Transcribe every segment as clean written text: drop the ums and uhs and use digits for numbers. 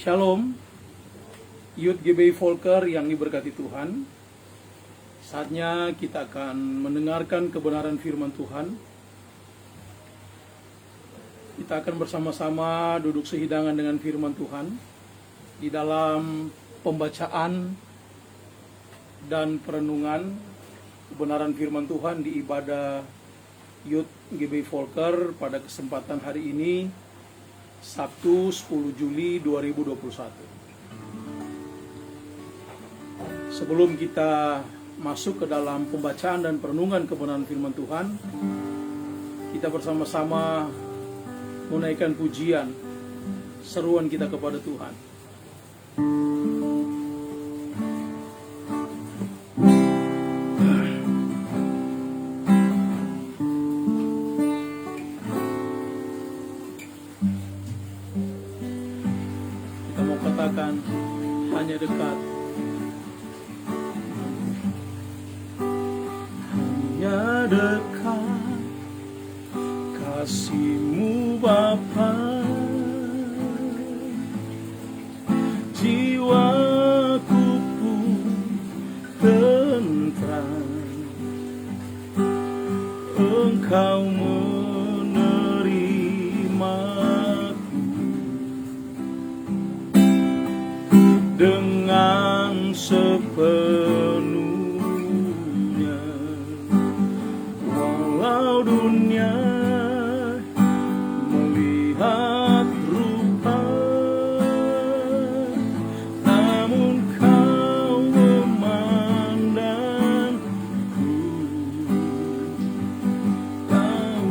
Shalom, Youth GBI Volker yang diberkati Tuhan. Saatnya kita akan mendengarkan kebenaran firman Tuhan. Kita akan bersama-sama duduk sehidangan dengan firman Tuhan di dalam pembacaan dan perenungan kebenaran firman Tuhan di ibadah Youth GBI Volker pada kesempatan hari ini, Sabtu 10 Juli 2021. Sebelum kita masuk ke dalam pembacaan dan perenungan kebenaran firman Tuhan, kita bersama-sama menaikkan pujian, seruan kita kepada Tuhan. Kita mau katakan, hanya dekat. Hanya dekat kasih-Mu Bapa, jiwaku pun tentram. Engkau menerimaku dengan sepenuhnya. Walau dunia melihat rupa, namun Kau memandangku. Kau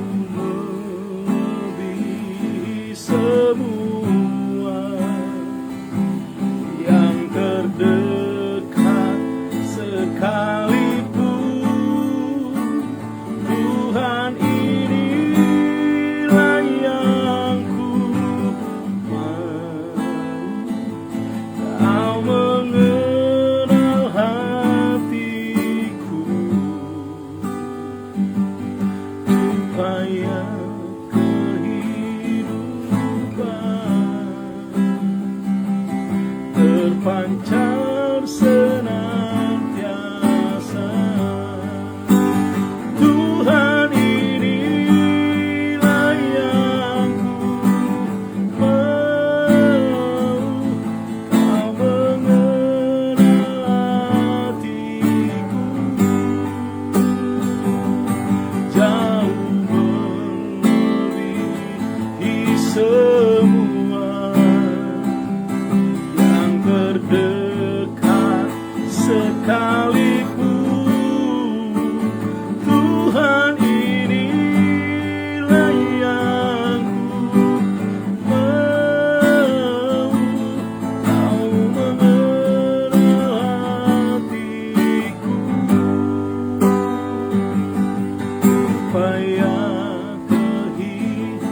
melebihi semua, yang terdekat sekalipun. Tuhan, inilah yang ku mau. Kau mengenal hatiku, upaya kehidupan terpancar senantiasa. Tuhan, inilah yang ku mau. Kau mengenal hatiku, jauh melebihi semua, yang terdekat sekalipun. Tuhan, inilah yang ku mau. Kau mengenal hatiku, upaya kehidupan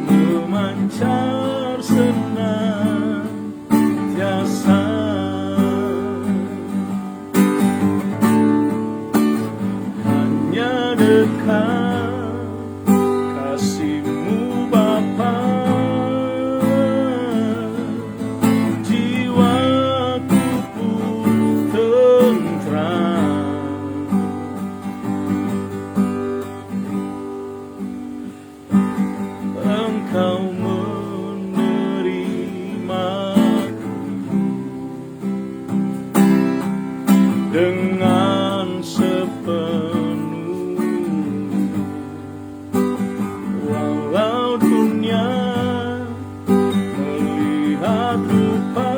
memancar senantiasa. Hanya dekat kasih-Mu Bapa, jiwaku pun tentram. Engkau menerimaku dengan sepenuh. Walau dunia melihat rupa,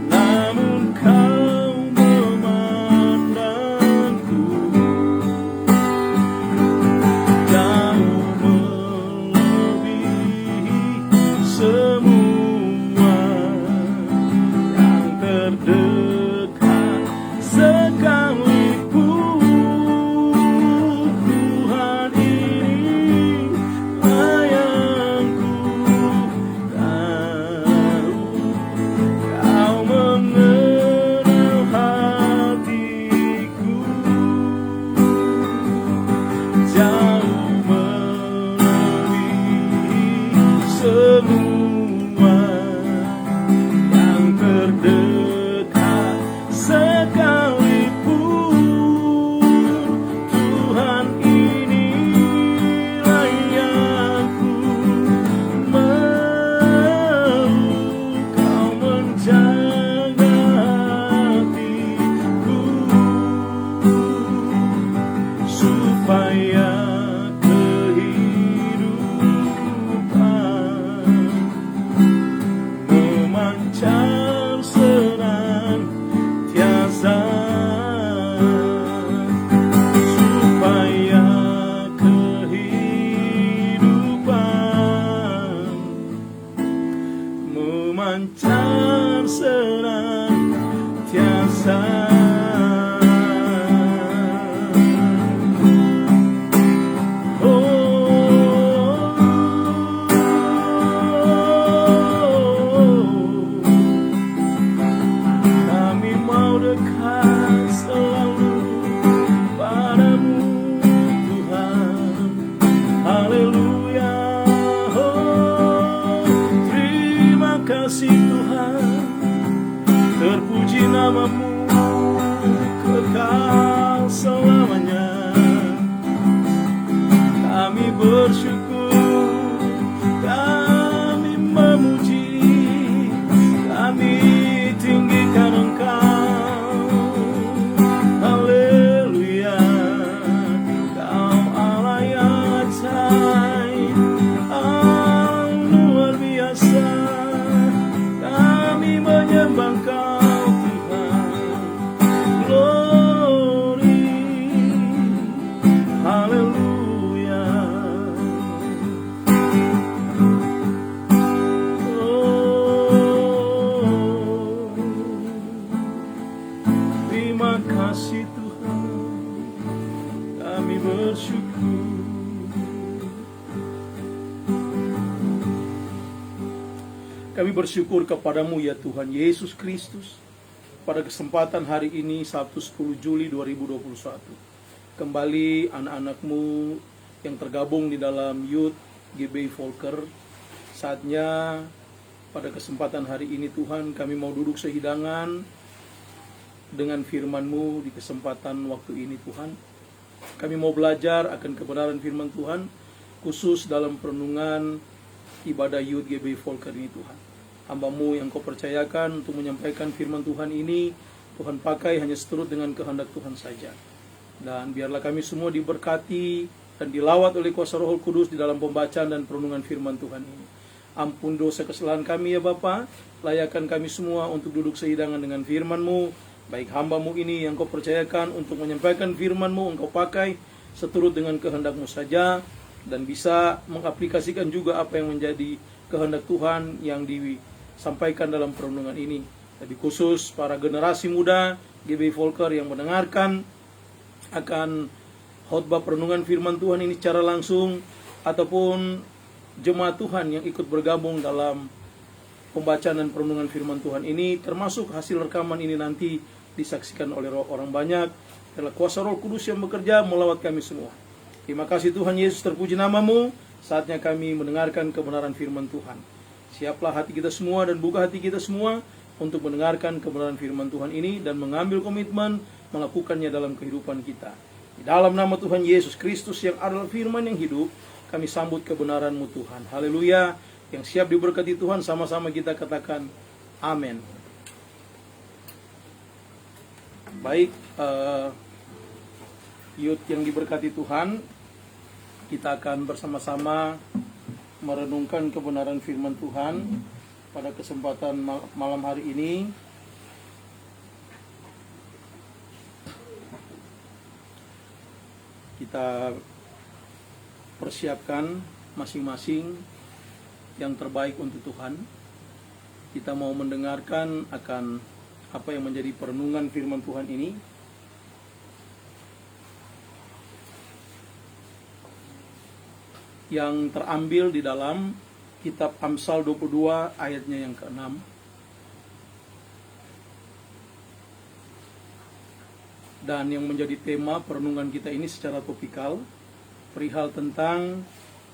namun Kau memandangku. Jauh bersyukur. Kami bersyukur kepadamu ya Tuhan Yesus Kristus, pada kesempatan hari ini Sabtu 10 Juli 2021. Kembali anak-anakmu yang tergabung di dalam Youth GBI Volker, saatnya pada kesempatan hari ini Tuhan kami mau duduk sehidangan dengan firman-Mu di kesempatan waktu ini Tuhan. Kami mau belajar akan kebenaran firman Tuhan, khusus dalam perenungan ibadah Youth GBI Volker ini Tuhan. Hamba-Mu yang Kau percayakan untuk menyampaikan firman Tuhan ini, Tuhan pakai hanya seturut dengan kehendak Tuhan saja. Dan biarlah kami semua diberkati dan dilawat oleh kuasa Roh Kudus di dalam pembacaan dan perenungan firman Tuhan ini. Ampun dosa kesalahan kami ya Bapa, layakkan kami semua untuk duduk sehidangan dengan firman-Mu. Baik hamba-Mu ini yang Kau percayakan untuk menyampaikan firman-Mu, Engkau pakai seturut dengan kehendak-Mu saja, dan bisa mengaplikasikan juga apa yang menjadi kehendak Tuhan yang disampaikan dalam perenungan ini. Lebih khusus para generasi muda GBI Volker yang mendengarkan akan khotbah perenungan firman Tuhan ini secara langsung, ataupun jemaat Tuhan yang ikut bergabung dalam pembacaan dan perenungan firman Tuhan ini, termasuk hasil rekaman ini nanti disaksikan oleh orang banyak. Adalah kuasa Roh Kudus yang bekerja melawat kami semua. Terima kasih Tuhan Yesus, terpuji nama-Mu. Saatnya kami mendengarkan kebenaran firman Tuhan. Siaplah hati kita semua dan buka hati kita semua untuk mendengarkan kebenaran firman Tuhan ini dan mengambil komitmen melakukannya dalam kehidupan kita. Di dalam nama Tuhan Yesus Kristus yang adalah firman yang hidup, kami sambut kebenaran-Mu Tuhan. Haleluya. Yang siap diberkati Tuhan, sama-sama kita katakan amin. Baik, youth yang diberkati Tuhan, kita akan bersama-sama merenungkan kebenaran firman Tuhan pada kesempatan malam hari ini. Kita persiapkan masing-masing yang terbaik untuk Tuhan. Kita mau mendengarkan akan apa yang menjadi perenungan firman Tuhan ini. Yang terambil di dalam kitab Amsal 22 ayatnya yang ke-6. Dan yang menjadi tema perenungan kita ini secara topikal, perihal tentang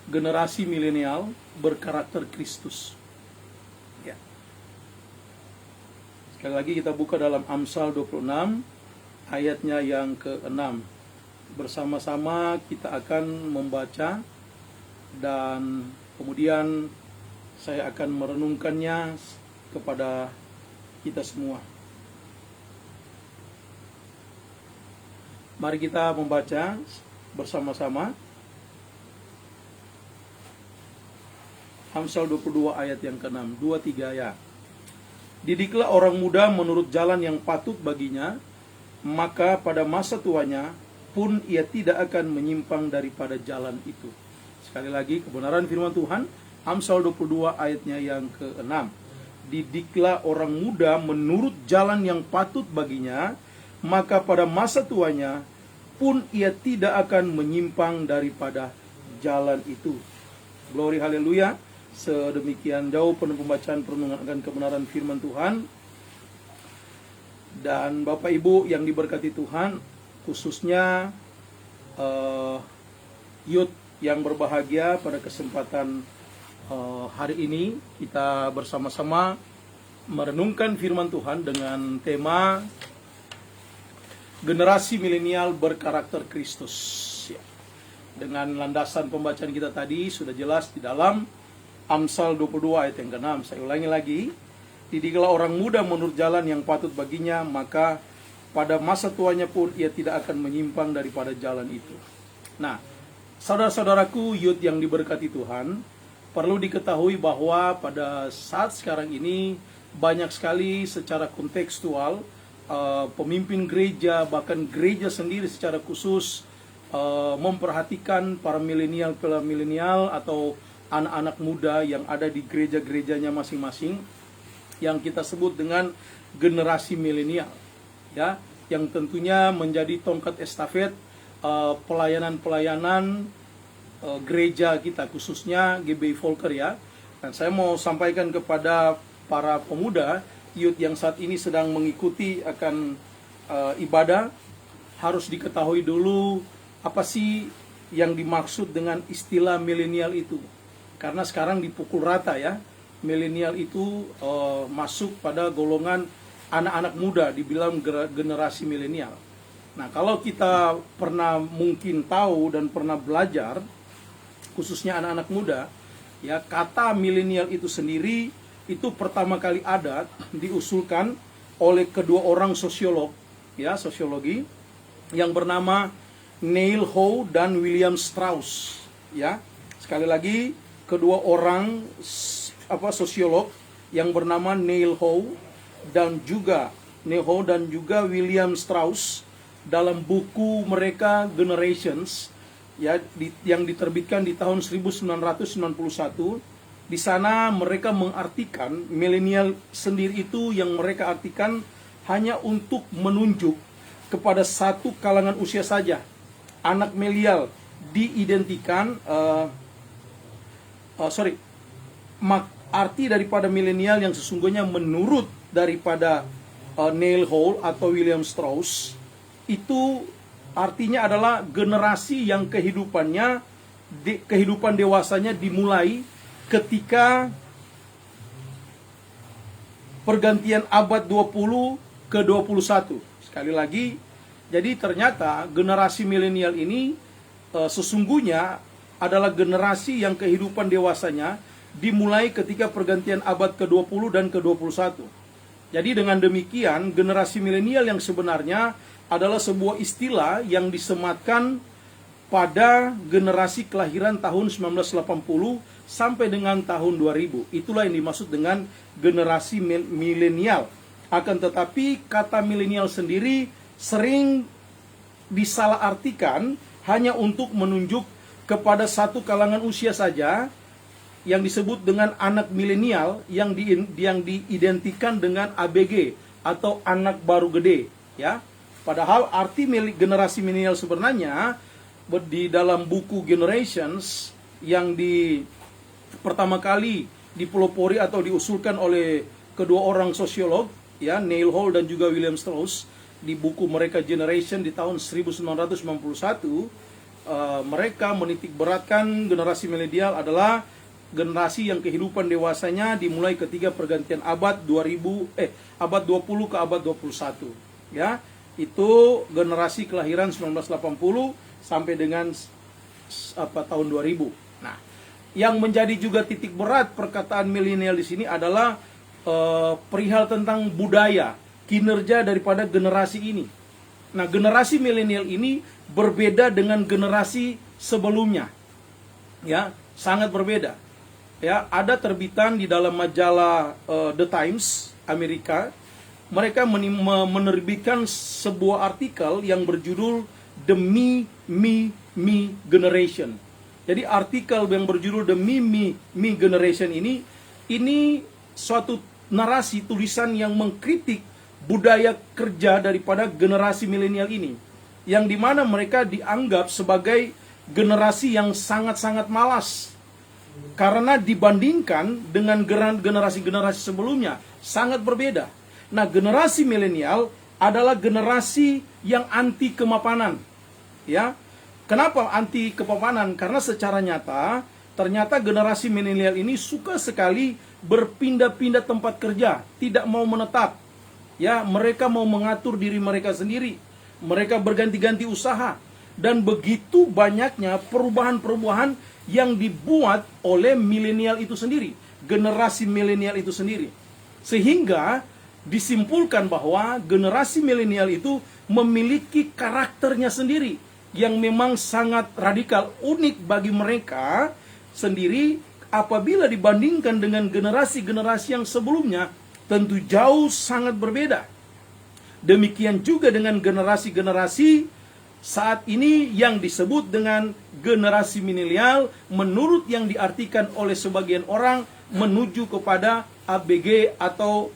generasi milenial berkarakter Kristus. Ya. Sekali lagi kita buka dalam Amsal 26 ayatnya yang ke-6. Bersama-sama kita akan membaca dan kemudian saya akan merenungkannya kepada kita semua. Mari kita membaca bersama-sama Amsal 22 ayat yang ke-6, 2-3 ya. Didiklah orang muda menurut jalan yang patut baginya, maka pada masa tuanya pun ia tidak akan menyimpang daripada jalan itu. Sekali lagi kebenaran firman Tuhan, Amsal 22 ayatnya yang ke-6. Didiklah orang muda menurut jalan yang patut baginya, maka pada masa tuanya pun ia tidak akan menyimpang daripada jalan itu. Glory haleluya. Sedemikian jauh pembacaan perenungan akan kebenaran firman Tuhan. Dan Bapak Ibu yang diberkati Tuhan, khususnya youth yang berbahagia, pada kesempatan hari ini kita bersama-sama merenungkan firman Tuhan dengan tema generasi milenial berkarakter Kristus. Ya. Dengan landasan pembacaan kita tadi sudah jelas di dalam Amsal 22 ayat yang ke-6. Saya ulangi lagi. Didiklah orang muda menurut jalan yang patut baginya, maka pada masa tuanya pun ia tidak akan menyimpang daripada jalan itu. Nah, saudara-saudaraku youth yang diberkati Tuhan, perlu diketahui bahwa pada saat sekarang ini banyak sekali secara kontekstual pemimpin gereja, bahkan gereja sendiri secara khusus memperhatikan para milenial atau anak-anak muda yang ada di gereja-gerejanya masing-masing, yang kita sebut dengan generasi milenial, ya, yang tentunya menjadi tongkat estafet pelayanan-pelayanan gereja kita, khususnya GBI Volker ya. Dan saya mau sampaikan kepada para pemuda, youth yang saat ini sedang mengikuti akan ibadah, harus diketahui dulu apa sih yang dimaksud dengan istilah milenial itu. Karena sekarang dipukul rata ya, milenial itu masuk pada golongan anak-anak muda, dibilang generasi milenial. Nah, kalau kita pernah mungkin tahu dan pernah belajar, khususnya anak-anak muda, ya, kata milenial itu sendiri itu pertama kali ada diusulkan oleh kedua orang sosiolog, ya, sosiologi yang bernama Neil Howe dan William Strauss, ya. Sekali lagi, kedua orang sosiolog yang bernama Neil Howe dan juga William Strauss dalam buku mereka Generations, ya, yang diterbitkan di tahun 1991. Di sana mereka mengartikan milenial sendiri itu, yang mereka artikan hanya untuk menunjuk kepada satu kalangan usia saja. Anak milenial diidentikan arti daripada milenial yang sesungguhnya menurut daripada Neil Howe atau William Strauss itu artinya adalah generasi yang kehidupan dewasanya dimulai ketika pergantian abad 20 ke 21. Sekali lagi, jadi ternyata generasi milenial ini sesungguhnya adalah generasi yang kehidupan dewasanya dimulai ketika pergantian abad ke-20 dan ke-21. Jadi dengan demikian, generasi milenial yang sebenarnya adalah sebuah istilah yang disematkan pada generasi kelahiran tahun 1980 sampai dengan tahun 2000. Itulah yang dimaksud dengan generasi milenial. Akan tetapi kata milenial sendiri sering disalahartikan hanya untuk menunjuk kepada satu kalangan usia saja, yang disebut dengan anak milenial, yang diidentikan dengan ABG atau anak baru gede, ya. Padahal arti generasi milenial sebenarnya di dalam buku Generations yang pertama kali dipelopori atau diusulkan oleh kedua orang sosiolog, ya, Neil Howe dan juga William Strauss, di buku mereka Generation di tahun 1991, mereka menitik beratkan generasi milenial adalah generasi yang kehidupan dewasanya dimulai ketika pergantian abad 20 ke abad 21, ya. Itu generasi kelahiran 1980 sampai dengan tahun 2000. Nah, yang menjadi juga titik berat perkataan milenial di sini adalah perihal tentang budaya, kinerja daripada generasi ini. Nah, generasi milenial ini berbeda dengan generasi sebelumnya, ya, sangat berbeda. Ya, ada terbitan di dalam majalah The Times Amerika, mereka menerbitkan sebuah artikel yang berjudul The Me Generation. Jadi artikel yang berjudul The Me Generation ini suatu narasi tulisan yang mengkritik budaya kerja daripada generasi milenial ini, yang dimana mereka dianggap sebagai generasi yang sangat-sangat malas, karena dibandingkan dengan generasi-generasi sebelumnya sangat berbeda. Nah, generasi milenial adalah generasi yang anti kemapanan, ya. Kenapa anti kemapanan? Karena secara nyata ternyata generasi milenial ini suka sekali berpindah-pindah tempat kerja, tidak mau menetap. Ya, mereka mau mengatur diri mereka sendiri. Mereka berganti-ganti usaha, dan begitu banyaknya perubahan-perubahan yang dibuat oleh milenial itu sendiri, generasi milenial itu sendiri. Sehingga disimpulkan bahwa generasi milenial itu memiliki karakternya sendiri yang memang sangat radikal, unik bagi mereka sendiri apabila dibandingkan dengan generasi-generasi yang sebelumnya, tentu jauh sangat berbeda. Demikian juga dengan generasi-generasi saat ini yang disebut dengan generasi milenial, menurut yang diartikan oleh sebagian orang menuju kepada ABG atau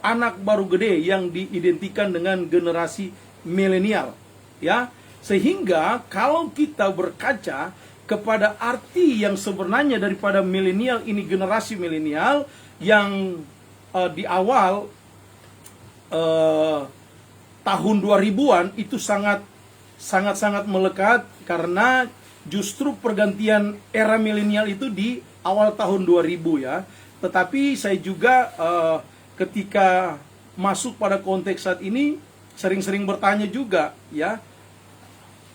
anak baru gede yang diidentikan dengan generasi milenial, ya. Sehingga kalau kita berkaca kepada arti yang sebenarnya daripada milenial ini, generasi milenial yang di awal tahun 2000-an itu sangat melekat, karena justru pergantian era milenial itu di awal tahun 2000 ya. Tetapi saya juga ketika masuk pada konteks saat ini sering-sering bertanya juga ya,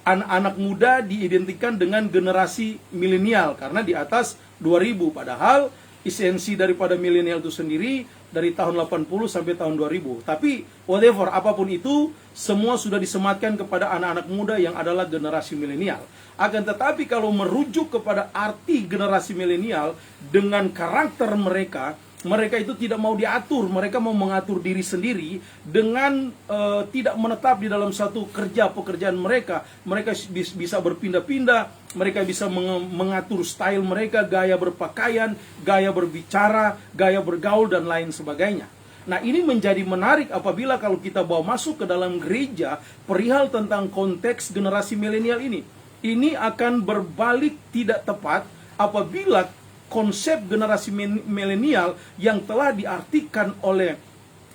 anak-anak muda diidentikan dengan generasi milenial karena di atas 2000, padahal esensi daripada milenial itu sendiri dari tahun 80 sampai tahun 2000. Tapi whatever, apapun itu, semua sudah disematkan kepada anak-anak muda yang adalah generasi milenial. Akan tetapi kalau merujuk kepada arti generasi milenial dengan karakter mereka, mereka itu tidak mau diatur, mereka mau mengatur diri sendiri dengan tidak menetap di dalam satu pekerjaan mereka. Mereka bisa berpindah-pindah, mereka bisa mengatur style mereka, gaya berpakaian, gaya berbicara, gaya bergaul, dan lain sebagainya. Nah, ini menjadi menarik apabila kalau kita bawa masuk ke dalam gereja perihal tentang konteks generasi milenial ini. Ini akan berbalik tidak tepat apabila konsep generasi milenial yang telah diartikan oleh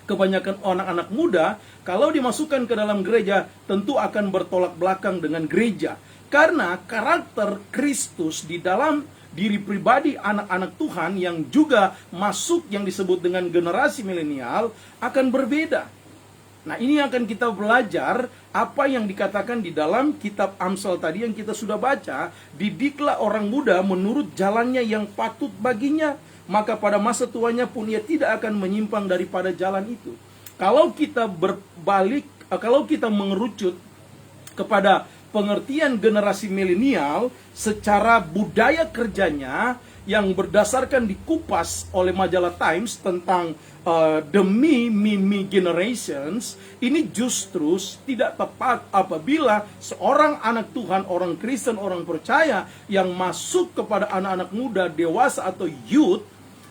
kebanyakan anak-anak muda, kalau dimasukkan ke dalam gereja tentu akan bertolak belakang dengan gereja. Karena karakter Kristus di dalam diri pribadi anak-anak Tuhan yang juga masuk yang disebut dengan generasi milenial akan berbeda. Nah, ini akan kita belajar apa yang dikatakan di dalam kitab Amsal tadi yang kita sudah baca. Didiklah orang muda menurut jalannya yang patut baginya, maka pada masa tuanya pun ia tidak akan menyimpang daripada jalan itu. Kalau kita berbalik, kalau kita mengerucut kepada pengertian generasi milenial secara budaya kerjanya yang berdasarkan dikupas oleh majalah Times tentang the me generations, ini justru tidak tepat apabila seorang anak Tuhan, orang Kristen, orang percaya yang masuk kepada anak-anak muda, dewasa atau youth,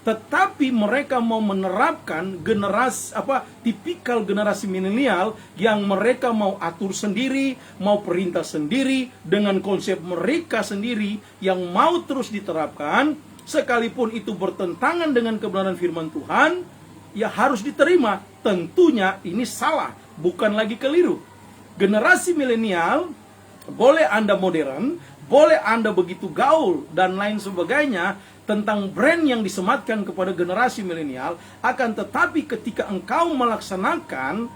tetapi mereka mau menerapkan tipikal generasi milenial yang mereka mau atur sendiri, mau perintah sendiri dengan konsep mereka sendiri yang mau terus diterapkan, sekalipun itu bertentangan dengan kebenaran firman Tuhan, ya harus diterima. Tentunya ini salah, bukan lagi keliru. Generasi milenial, boleh Anda modern, boleh Anda begitu gaul dan lain sebagainya tentang brand yang disematkan kepada generasi milenial, akan tetapi ketika engkau melaksanakan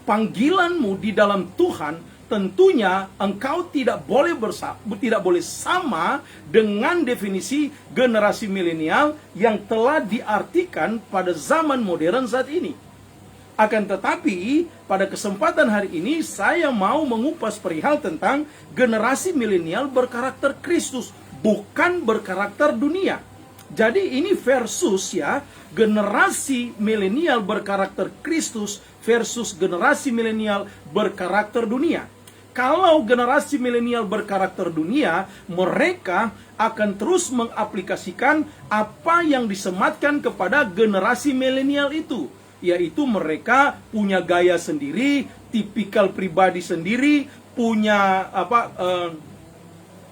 panggilanmu di dalam Tuhan, tentunya engkau tidak boleh sama dengan definisi generasi milenial yang telah diartikan pada zaman modern saat ini. Akan tetapi pada kesempatan hari ini saya mau mengupas perihal tentang generasi milenial berkarakter Kristus, bukan berkarakter dunia. Jadi ini versus ya, generasi milenial berkarakter Kristus versus generasi milenial berkarakter dunia. Kalau generasi milenial berkarakter dunia, mereka akan terus mengaplikasikan apa yang disematkan kepada generasi milenial itu, yaitu mereka punya gaya sendiri, tipikal pribadi sendiri, punya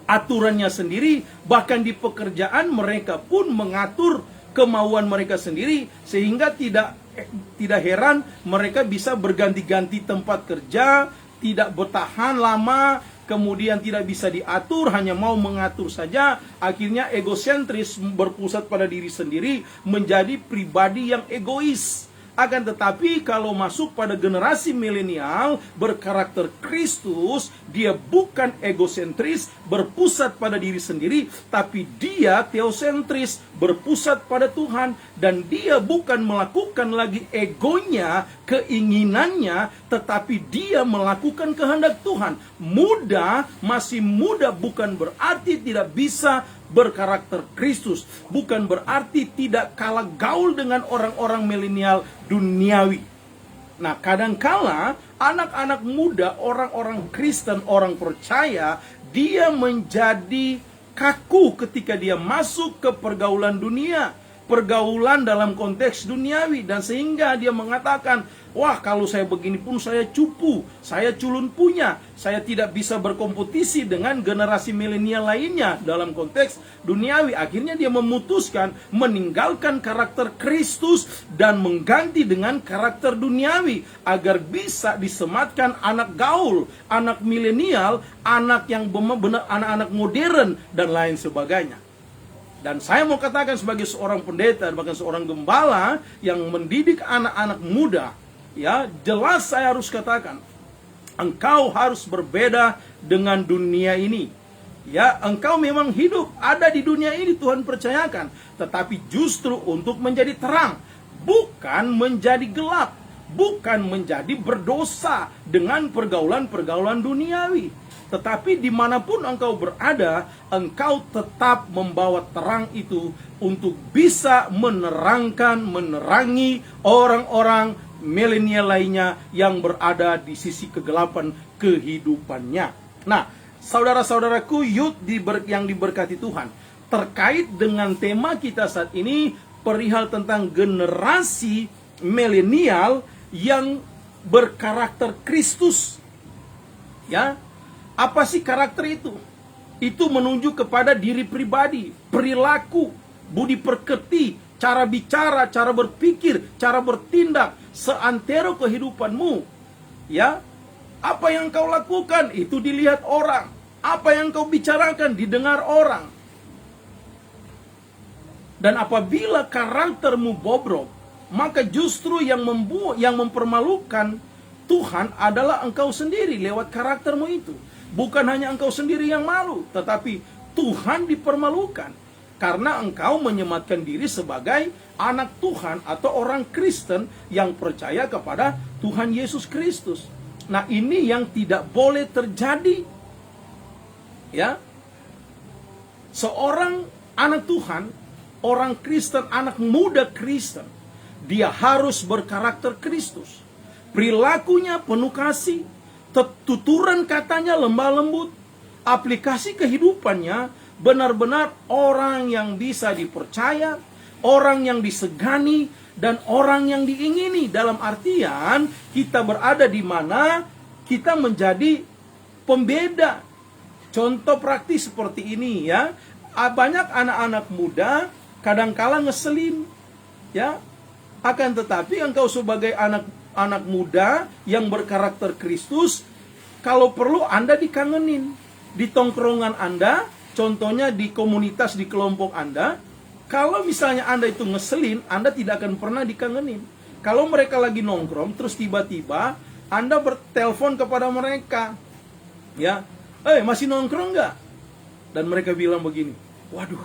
aturannya sendiri, bahkan di pekerjaan mereka pun mengatur kemauan mereka sendiri, sehingga tidak heran mereka bisa berganti-ganti tempat kerja, tidak bertahan lama, kemudian tidak bisa diatur, hanya mau mengatur saja, akhirnya egosentris, berpusat pada diri sendiri, menjadi pribadi yang egois. Akan tetapi kalau masuk pada generasi milenial berkarakter Kristus, dia bukan egosentris, berpusat pada diri sendiri, tapi dia teosentris, berpusat pada Tuhan, dan dia bukan melakukan lagi egonya, keinginannya, tetapi dia melakukan kehendak Tuhan. Masih muda bukan berarti tidak bisa berkarakter Kristus, bukan berarti tidak kalah gaul dengan orang-orang milenial duniawi. Nah, kadangkala anak-anak muda, orang-orang Kristen, orang percaya, dia menjadi kaku ketika dia masuk ke pergaulan dunia, pergaulan dalam konteks duniawi, dan sehingga dia mengatakan, Wah, kalau saya begini pun saya cupu, saya culun punya, saya tidak bisa berkompetisi dengan generasi milenial lainnya dalam konteks duniawi. Akhirnya dia memutuskan meninggalkan karakter Kristus dan mengganti dengan karakter duniawi agar bisa disematkan anak gaul, anak milenial, anak yang benar anak-anak modern dan lain sebagainya. Dan saya mau katakan sebagai seorang pendeta, bahkan seorang gembala yang mendidik anak-anak muda, ya, jelas saya harus katakan, engkau harus berbeda dengan dunia ini. Ya, engkau memang hidup ada di dunia ini, Tuhan percayakan, tetapi justru untuk menjadi terang, bukan menjadi gelap, bukan menjadi berdosa dengan pergaulan-pergaulan duniawi. Tetapi dimanapun engkau berada, engkau tetap membawa terang itu untuk bisa menerangi orang-orang milenial lainnya yang berada di sisi kegelapan kehidupannya. Nah, saudara-saudaraku youth yang diberkati Tuhan, terkait dengan tema kita saat ini, perihal tentang generasi milenial yang berkarakter Kristus. Ya, apa sih karakter itu? Itu menunjuk kepada diri pribadi, perilaku, budi pekerti, cara bicara, cara berpikir, cara bertindak, seantero kehidupanmu. Ya, apa yang kau lakukan itu dilihat orang, apa yang kau bicarakan didengar orang. Dan apabila karaktermu bobrok, maka justru yang mempermalukan Tuhan adalah engkau sendiri lewat karaktermu itu. Bukan hanya engkau sendiri yang malu, tetapi Tuhan dipermalukan karena engkau menyematkan diri sebagai anak Tuhan atau orang Kristen yang percaya kepada Tuhan Yesus Kristus. Nah, ini yang tidak boleh terjadi. Ya. Seorang anak Tuhan, orang Kristen, anak muda Kristen, dia harus berkarakter Kristus. Perilakunya penuh kasih, tuturan katanya lemah lembut, aplikasi kehidupannya benar-benar orang yang bisa dipercaya, orang yang disegani, dan orang yang diingini. Dalam artian kita berada di mana kita menjadi pembeda. Contoh praktis seperti ini, ya. Banyak anak-anak muda kadangkala ngeselin, ya. Akan tetapi engkau sebagai anak muda yang berkarakter Kristus, kalau perlu Anda dikangenin di tongkrongan Anda, contohnya di komunitas, di kelompok Anda. Kalau misalnya Anda itu ngeselin, Anda tidak akan pernah dikangenin. Kalau mereka lagi nongkrong, terus tiba-tiba Anda bertelepon kepada mereka, ya, masih nongkrong nggak? Dan mereka bilang begini, waduh,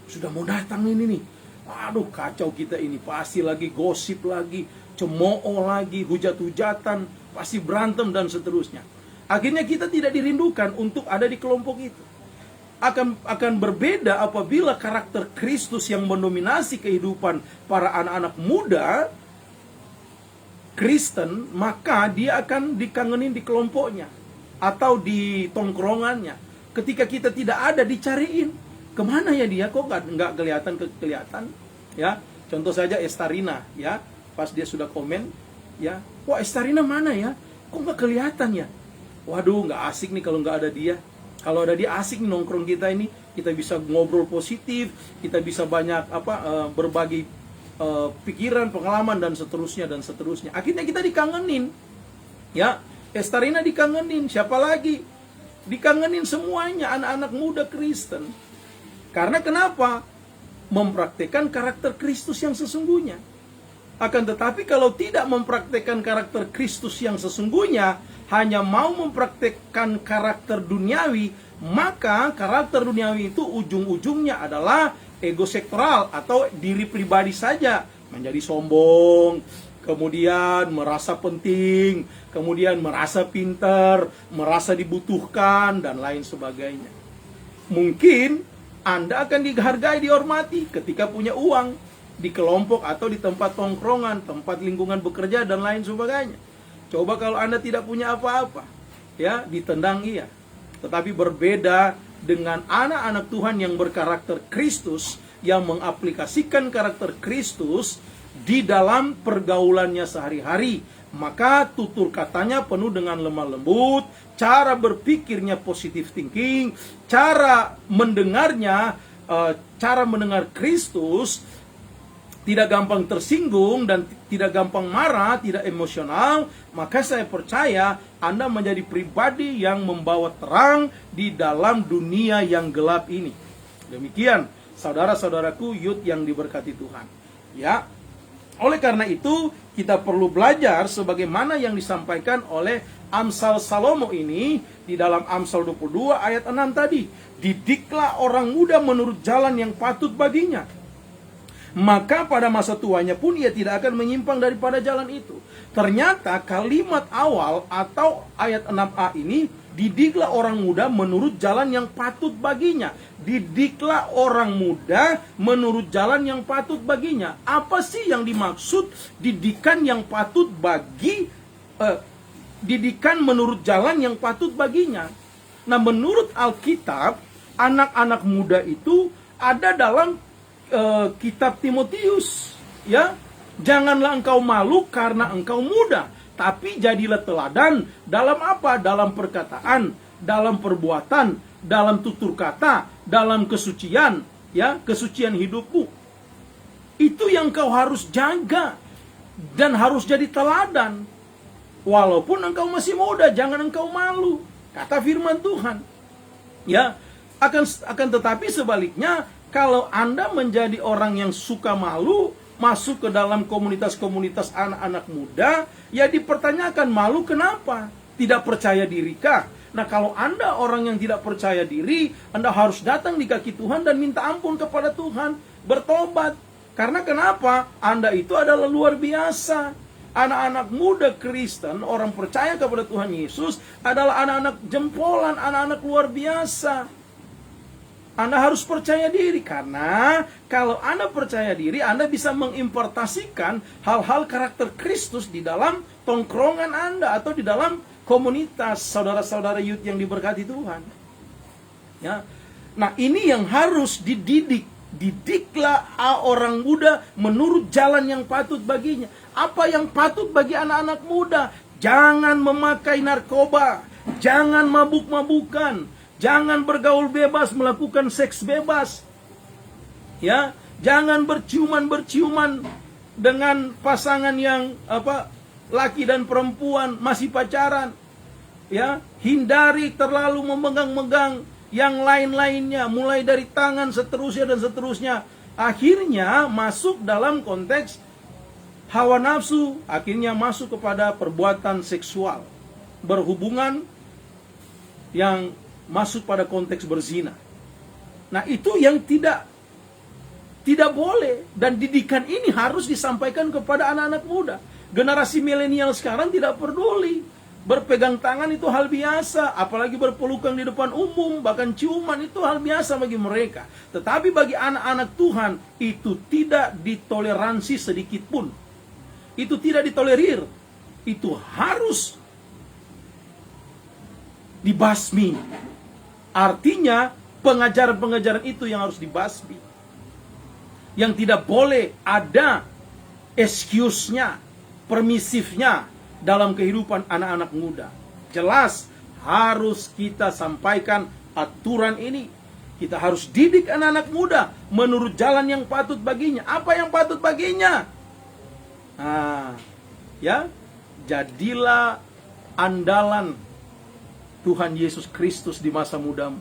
sudah mau datang ini nih. Aduh, kacau kita ini, pasti lagi gosip lagi, cemooh lagi, hujat-hujatan, pasti berantem dan seterusnya. Akhirnya kita tidak dirindukan untuk ada di kelompok itu. Akan berbeda apabila karakter Kristus yang mendominasi kehidupan para anak-anak muda Kristen, maka dia akan dikangenin di kelompoknya atau di tongkrongannya. Ketika kita tidak ada, dicariin, kemana ya dia, kok nggak kelihatan, ya. Contoh saja Estarina, ya. Pas dia sudah komen, ya, wah Estarina mana ya, kok nggak kelihatan ya. Waduh, nggak asik nih kalau nggak ada dia. Kalau ada dia asik nih nongkrong kita ini, kita bisa ngobrol positif, kita bisa banyak berbagi pikiran, pengalaman dan seterusnya dan seterusnya. Akhirnya kita dikangenin, ya. Estarina dikangenin, siapa lagi? Dikangenin semuanya anak-anak muda Kristen. Karena kenapa? Mempraktekkan karakter Kristus yang sesungguhnya. Akan tetapi kalau tidak mempraktekkan karakter Kristus yang sesungguhnya, hanya mau mempraktekkan karakter duniawi, maka karakter duniawi itu ujung-ujungnya adalah ego sektoral atau diri pribadi saja, menjadi sombong, kemudian merasa penting, kemudian merasa pintar, merasa dibutuhkan, dan lain sebagainya. Mungkin Anda akan dihargai, dihormati ketika punya uang di kelompok atau di tempat tongkrongan, tempat lingkungan bekerja, dan lain sebagainya. Coba kalau Anda tidak punya apa-apa, ya, ditendang iya. Tetapi berbeda dengan anak-anak Tuhan yang berkarakter Kristus, yang mengaplikasikan karakter Kristus di dalam pergaulannya sehari-hari, Maka tutur katanya penuh dengan lemah lembut, cara berpikirnya positive thinking, cara mendengarnya, cara mendengar Kristus, tidak gampang tersinggung dan tidak gampang marah, tidak emosional. Maka saya percaya Anda menjadi pribadi yang membawa terang di dalam dunia yang gelap ini. Demikian saudara-saudaraku youth yang diberkati Tuhan. Ya. Oleh karena itu kita perlu belajar sebagaimana yang disampaikan oleh Amsal Salomo ini di dalam Amsal 22 ayat 6 tadi. Didiklah orang muda menurut jalan yang patut baginya, maka pada masa tuanya pun ia tidak akan menyimpang daripada jalan itu. Ternyata kalimat awal atau ayat 6a ini, didiklah orang muda menurut jalan yang patut baginya. Didiklah orang muda menurut jalan yang patut baginya. Apa sih yang dimaksud didikan yang patut bagi, didikan menurut jalan yang patut baginya? Nah, menurut Alkitab, anak-anak muda itu ada dalam kitab Timotius, ya. Janganlah engkau malu karena engkau muda, tapi jadilah teladan dalam apa? Dalam perkataan, dalam perbuatan, dalam tutur kata, dalam kesucian, ya, kesucian hidupmu. Itu yang kau harus jaga dan harus jadi teladan. Walaupun engkau masih muda, jangan engkau malu, kata firman Tuhan. Ya, akan tetapi sebaliknya, kalau Anda menjadi orang yang suka malu, masuk ke dalam komunitas-komunitas anak-anak muda, ya dipertanyakan, malu kenapa? Tidak percaya diri kah? Nah, kalau Anda orang yang tidak percaya diri, Anda harus datang di kaki Tuhan dan minta ampun kepada Tuhan, bertobat. Karena kenapa? Anda itu adalah luar biasa. Anak-anak muda Kristen, orang percaya kepada Tuhan Yesus, adalah anak-anak jempolan, anak-anak luar biasa. Anda harus percaya diri, karena kalau Anda percaya diri, Anda bisa mengimpartasikan hal-hal karakter Kristus di dalam tongkrongan Anda atau di dalam komunitas saudara-saudara youth yang diberkati Tuhan. Ya. Nah, ini yang harus dididik. Didiklah orang muda menurut jalan yang patut baginya. Apa yang patut bagi anak-anak muda? Jangan memakai narkoba, jangan mabuk-mabukan, jangan bergaul bebas, melakukan seks bebas. Ya, jangan berciuman-berciuman dengan pasangan yang laki dan perempuan masih pacaran. Ya, hindari terlalu memegang-megang yang lain-lainnya, mulai dari tangan seterusnya dan seterusnya. Akhirnya masuk dalam konteks hawa nafsu, akhirnya masuk kepada perbuatan seksual, berhubungan yang masuk pada konteks berzina. Nah, itu yang tidak boleh, dan didikan ini harus disampaikan kepada anak-anak muda. Generasi milenial sekarang tidak peduli. Berpegang tangan itu hal biasa, apalagi berpelukan di depan umum, bahkan ciuman itu hal biasa bagi mereka. Tetapi bagi anak-anak Tuhan itu tidak ditoleransi sedikit pun. Itu tidak ditolerir. Itu harus dibasmi. Artinya pengajaran-pengajaran itu yang harus dibasmi. Yang tidak boleh ada excuse-nya, permisifnya dalam kehidupan anak-anak muda. Jelas harus kita sampaikan aturan ini. Kita harus didik anak-anak muda menurut jalan yang patut baginya. Apa yang patut baginya? Nah, ya, jadilah andalan Tuhan Yesus Kristus di masa mudamu.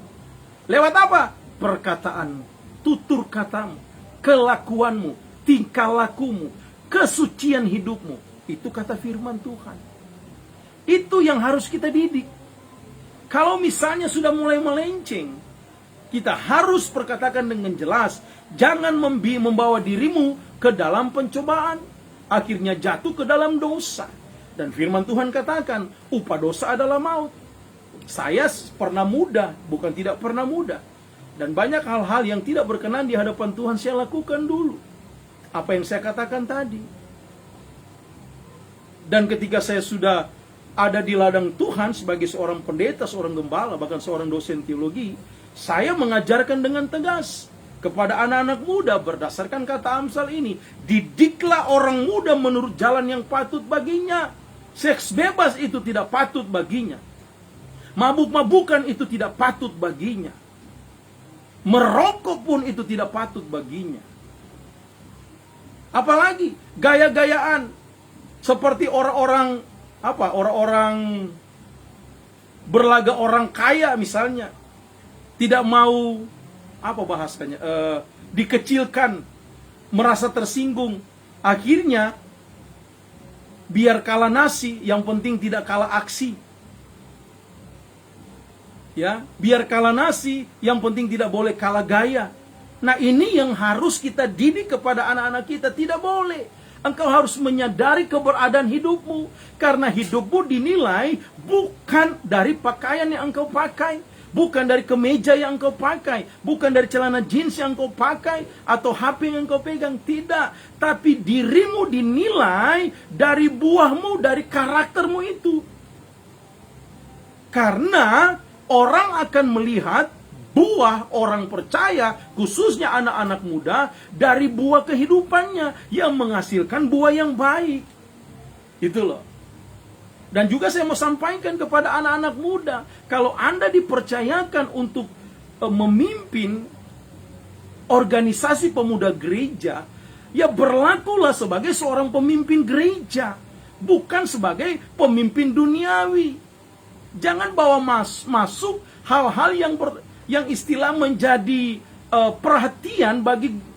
Lewat apa? Perkataanmu, tutur katamu, kelakuanmu, tingkah lakumu, kesucian hidupmu. Itu kata firman Tuhan. Itu yang harus kita didik. Kalau misalnya sudah mulai melenceng, kita harus perkatakan dengan jelas. Jangan membawa dirimu ke dalam pencobaan, akhirnya jatuh ke dalam dosa. Dan firman Tuhan katakan, upah dosa adalah maut. Saya pernah muda, bukan tidak pernah muda. Dan banyak hal-hal yang tidak berkenan di hadapan Tuhan saya lakukan dulu. Apa yang saya katakan tadi. Dan ketika saya sudah ada di ladang Tuhan sebagai seorang pendeta, seorang gembala, bahkan seorang dosen teologi, saya mengajarkan dengan tegas kepada anak-anak muda berdasarkan kata Amsal ini. Didiklah orang muda menurut jalan yang patut baginya. Seks bebas itu tidak patut baginya. Mabuk-mabukan itu tidak patut baginya. Merokok pun itu tidak patut baginya. Apalagi gaya-gayaan seperti orang-orang berlaga orang kaya misalnya, tidak mau dikecilkan, merasa tersinggung, akhirnya biar kalah nasi, yang penting tidak kalah aksi. Ya, biar kalah nasi, yang penting tidak boleh kalah gaya. Nah, ini yang harus kita didik kepada anak-anak kita. Tidak boleh. Engkau harus menyadari keberadaan hidupmu. Karena hidupmu dinilai bukan dari pakaian yang engkau pakai. Bukan dari kemeja yang engkau pakai. Bukan dari celana jeans yang engkau pakai. Atau HP yang engkau pegang. Tidak. Tapi dirimu dinilai dari buahmu, dari karaktermu itu. Karena orang akan melihat buah orang percaya, khususnya anak-anak muda, dari buah kehidupannya yang menghasilkan buah yang baik. Itu loh. Dan juga saya mau sampaikan kepada anak-anak muda, kalau Anda dipercayakan untuk memimpin organisasi pemuda gereja, ya berlakulah sebagai seorang pemimpin gereja, bukan sebagai pemimpin duniawi. Jangan bawa masuk hal-hal yang istilah menjadi perhatian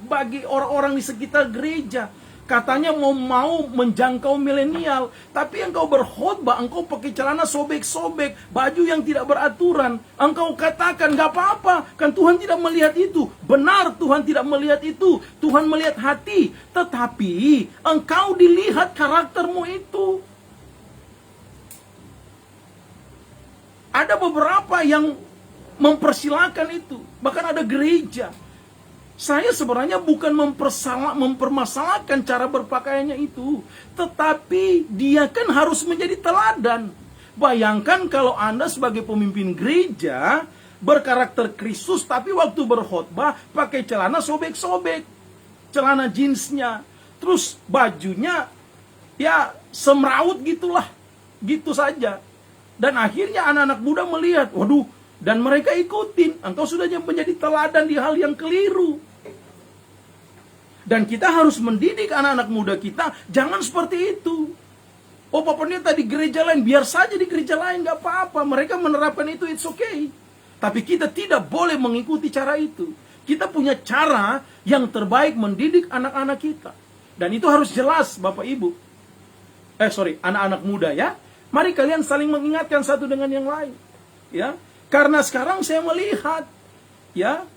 bagi orang-orang di sekitar gereja. Katanya mau menjangkau milenial, tapi engkau berkhotbah, engkau pakai celana sobek-sobek, baju yang tidak beraturan. Engkau katakan gak apa-apa, kan Tuhan tidak melihat itu. Benar, Tuhan tidak melihat itu. Tuhan melihat hati, tetapi engkau dilihat karaktermu itu. Ada beberapa yang mempersilahkan itu. Bahkan ada gereja. Saya sebenarnya bukan mempermasalahkan cara berpakaiannya itu. Tetapi dia kan harus menjadi teladan. Bayangkan kalau Anda sebagai pemimpin gereja berkarakter Kristus, tapi waktu berkhotbah pakai celana sobek-sobek. Celana jeansnya. Terus bajunya ya semraut gitulah. Gitu saja. Dan akhirnya anak-anak muda melihat, waduh, dan mereka ikutin. Engkau sudah menjadi teladan di hal yang keliru. Dan kita harus mendidik anak-anak muda kita, jangan seperti itu. Oh, Pak Pendeta di gereja lain, biar saja di gereja lain, gak apa-apa. Mereka menerapkan itu, it's okay. Tapi kita tidak boleh mengikuti cara itu. Kita punya cara yang terbaik mendidik anak-anak kita. Dan itu harus jelas, Bapak Ibu. Anak-anak muda ya. Mari kalian saling mengingatkan satu dengan yang lain. Ya. Karena sekarang saya melihat, ya,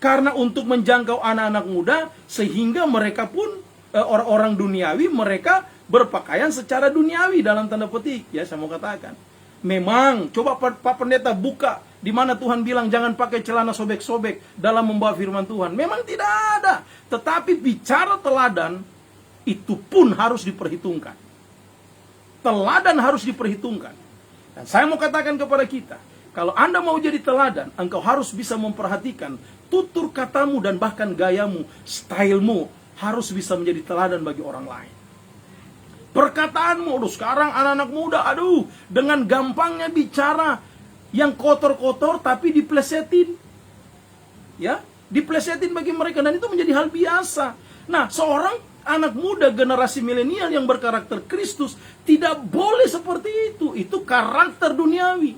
karena untuk menjangkau anak-anak muda, sehingga mereka pun orang-orang duniawi, mereka berpakaian secara duniawi dalam tanda petik. Ya, saya mau katakan, memang coba Pak Pendeta buka di mana Tuhan bilang jangan pakai celana sobek-sobek dalam membawa firman Tuhan. Memang tidak ada. Tetapi bicara teladan itu pun harus diperhitungkan. Teladan harus diperhitungkan. Dan saya mau katakan kepada kita, kalau Anda mau jadi teladan, engkau harus bisa memperhatikan tutur katamu dan bahkan gayamu, stylemu harus bisa menjadi teladan bagi orang lain. Perkataanmu, sekarang anak-anak muda, dengan gampangnya bicara yang kotor-kotor tapi diplesetin. Ya, diplesetin bagi mereka, dan itu menjadi hal biasa. Nah, seorang anak muda generasi milenial yang berkarakter Kristus tidak boleh seperti itu. Itu karakter duniawi.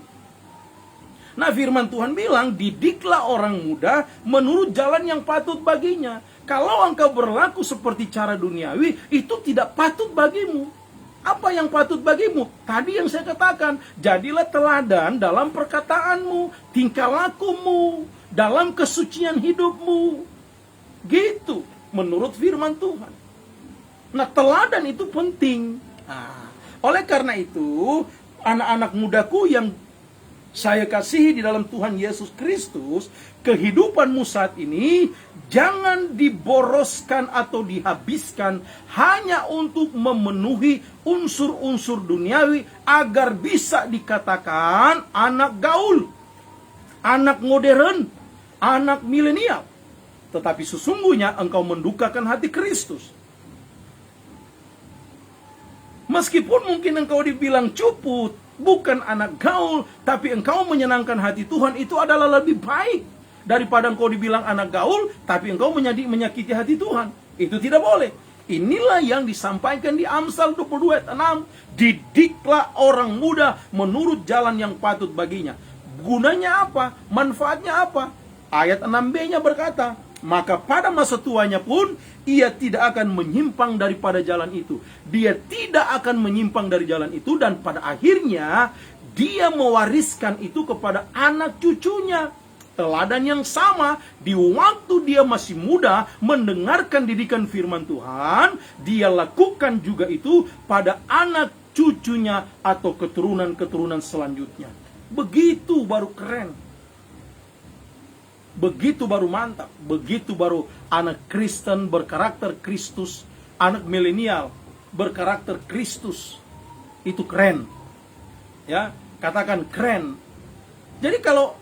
Nah, firman Tuhan bilang, didiklah orang muda menurut jalan yang patut baginya. Kalau engkau berlaku seperti cara duniawi, itu tidak patut bagimu. Apa yang patut bagimu? Tadi yang saya katakan, jadilah teladan dalam perkataanmu, tingkah lakumu, dalam kesucian hidupmu. Gitu, menurut firman Tuhan. Nah, teladan itu penting. Oleh karena itu, anak-anak mudaku yang saya kasihi di dalam Tuhan Yesus Kristus, kehidupanmu saat ini jangan diboroskan atau dihabiskan hanya untuk memenuhi unsur-unsur duniawi agar bisa dikatakan anak gaul, anak modern, anak milenial. Tetapi sesungguhnya engkau mendukakan hati Kristus. Meskipun mungkin engkau dibilang cupu, bukan anak gaul, tapi engkau menyenangkan hati Tuhan, itu adalah lebih baik daripada engkau dibilang anak gaul, tapi engkau menyakiti hati Tuhan. Itu tidak boleh. Inilah yang disampaikan di Amsal 22 ayat 6. Didiklah orang muda menurut jalan yang patut baginya. Gunanya apa? Manfaatnya apa? Ayat 6b-nya berkata, maka pada masa tuanya pun ia tidak akan menyimpang daripada jalan itu. Dia tidak akan menyimpang dari jalan itu, dan pada akhirnya dia mewariskan itu kepada anak cucunya. Teladan yang sama, di waktu dia masih muda mendengarkan didikan firman Tuhan, dia lakukan juga itu pada anak cucunya atau keturunan-keturunan selanjutnya. Begitu baru keren. Begitu baru mantap. Begitu baru anak Kristen berkarakter Kristus, anak milenial berkarakter Kristus. Itu keren. Ya, katakan keren. Jadi kalau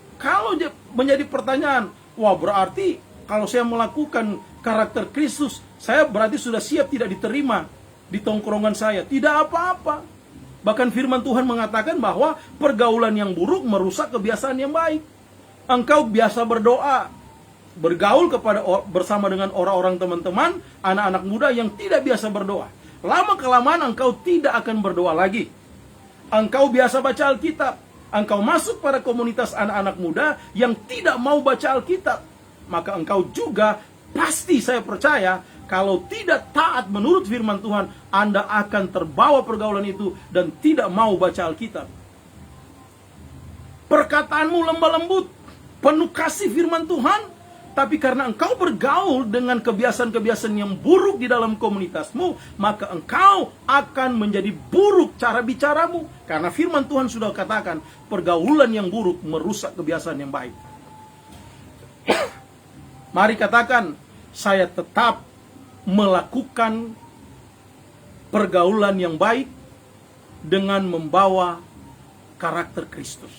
menjadi pertanyaan, wah berarti kalau saya melakukan karakter Kristus, saya berarti sudah siap tidak diterima di tongkrongan saya. Tidak apa-apa. Bahkan firman Tuhan mengatakan bahwa pergaulan yang buruk merusak kebiasaan yang baik. Engkau biasa berdoa, bergaul bersama dengan orang-orang teman-teman, anak-anak muda yang tidak biasa berdoa. Lama-kelamaan engkau tidak akan berdoa lagi. Engkau biasa baca Alkitab, engkau masuk pada komunitas anak-anak muda yang tidak mau baca Alkitab, maka engkau juga pasti, saya percaya, kalau tidak taat menurut firman Tuhan, Anda akan terbawa pergaulan itu dan tidak mau baca Alkitab. Perkataanmu lembah lembut, penuh kasih firman Tuhan, tapi karena engkau bergaul dengan kebiasaan-kebiasaan yang buruk di dalam komunitasmu, maka engkau akan menjadi buruk cara bicaramu. Karena firman Tuhan sudah katakan, pergaulan yang buruk merusak kebiasaan yang baik. Mari katakan, saya tetap melakukan pergaulan yang baik dengan membawa karakter Kristus.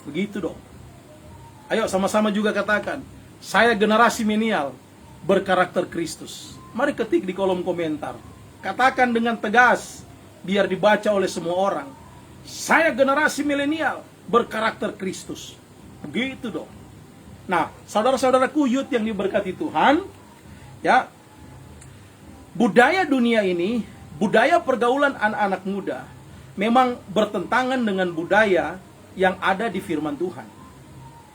Begitu dong. Ayo sama-sama juga katakan, saya generasi milenial berkarakter Kristus. Mari ketik di kolom komentar. Katakan dengan tegas, biar dibaca oleh semua orang. Saya generasi milenial berkarakter Kristus. Begitu dong. Nah, saudara-saudaraku youth yang diberkati Tuhan, ya, budaya dunia ini, budaya pergaulan anak-anak muda, memang bertentangan dengan budaya yang ada di firman Tuhan.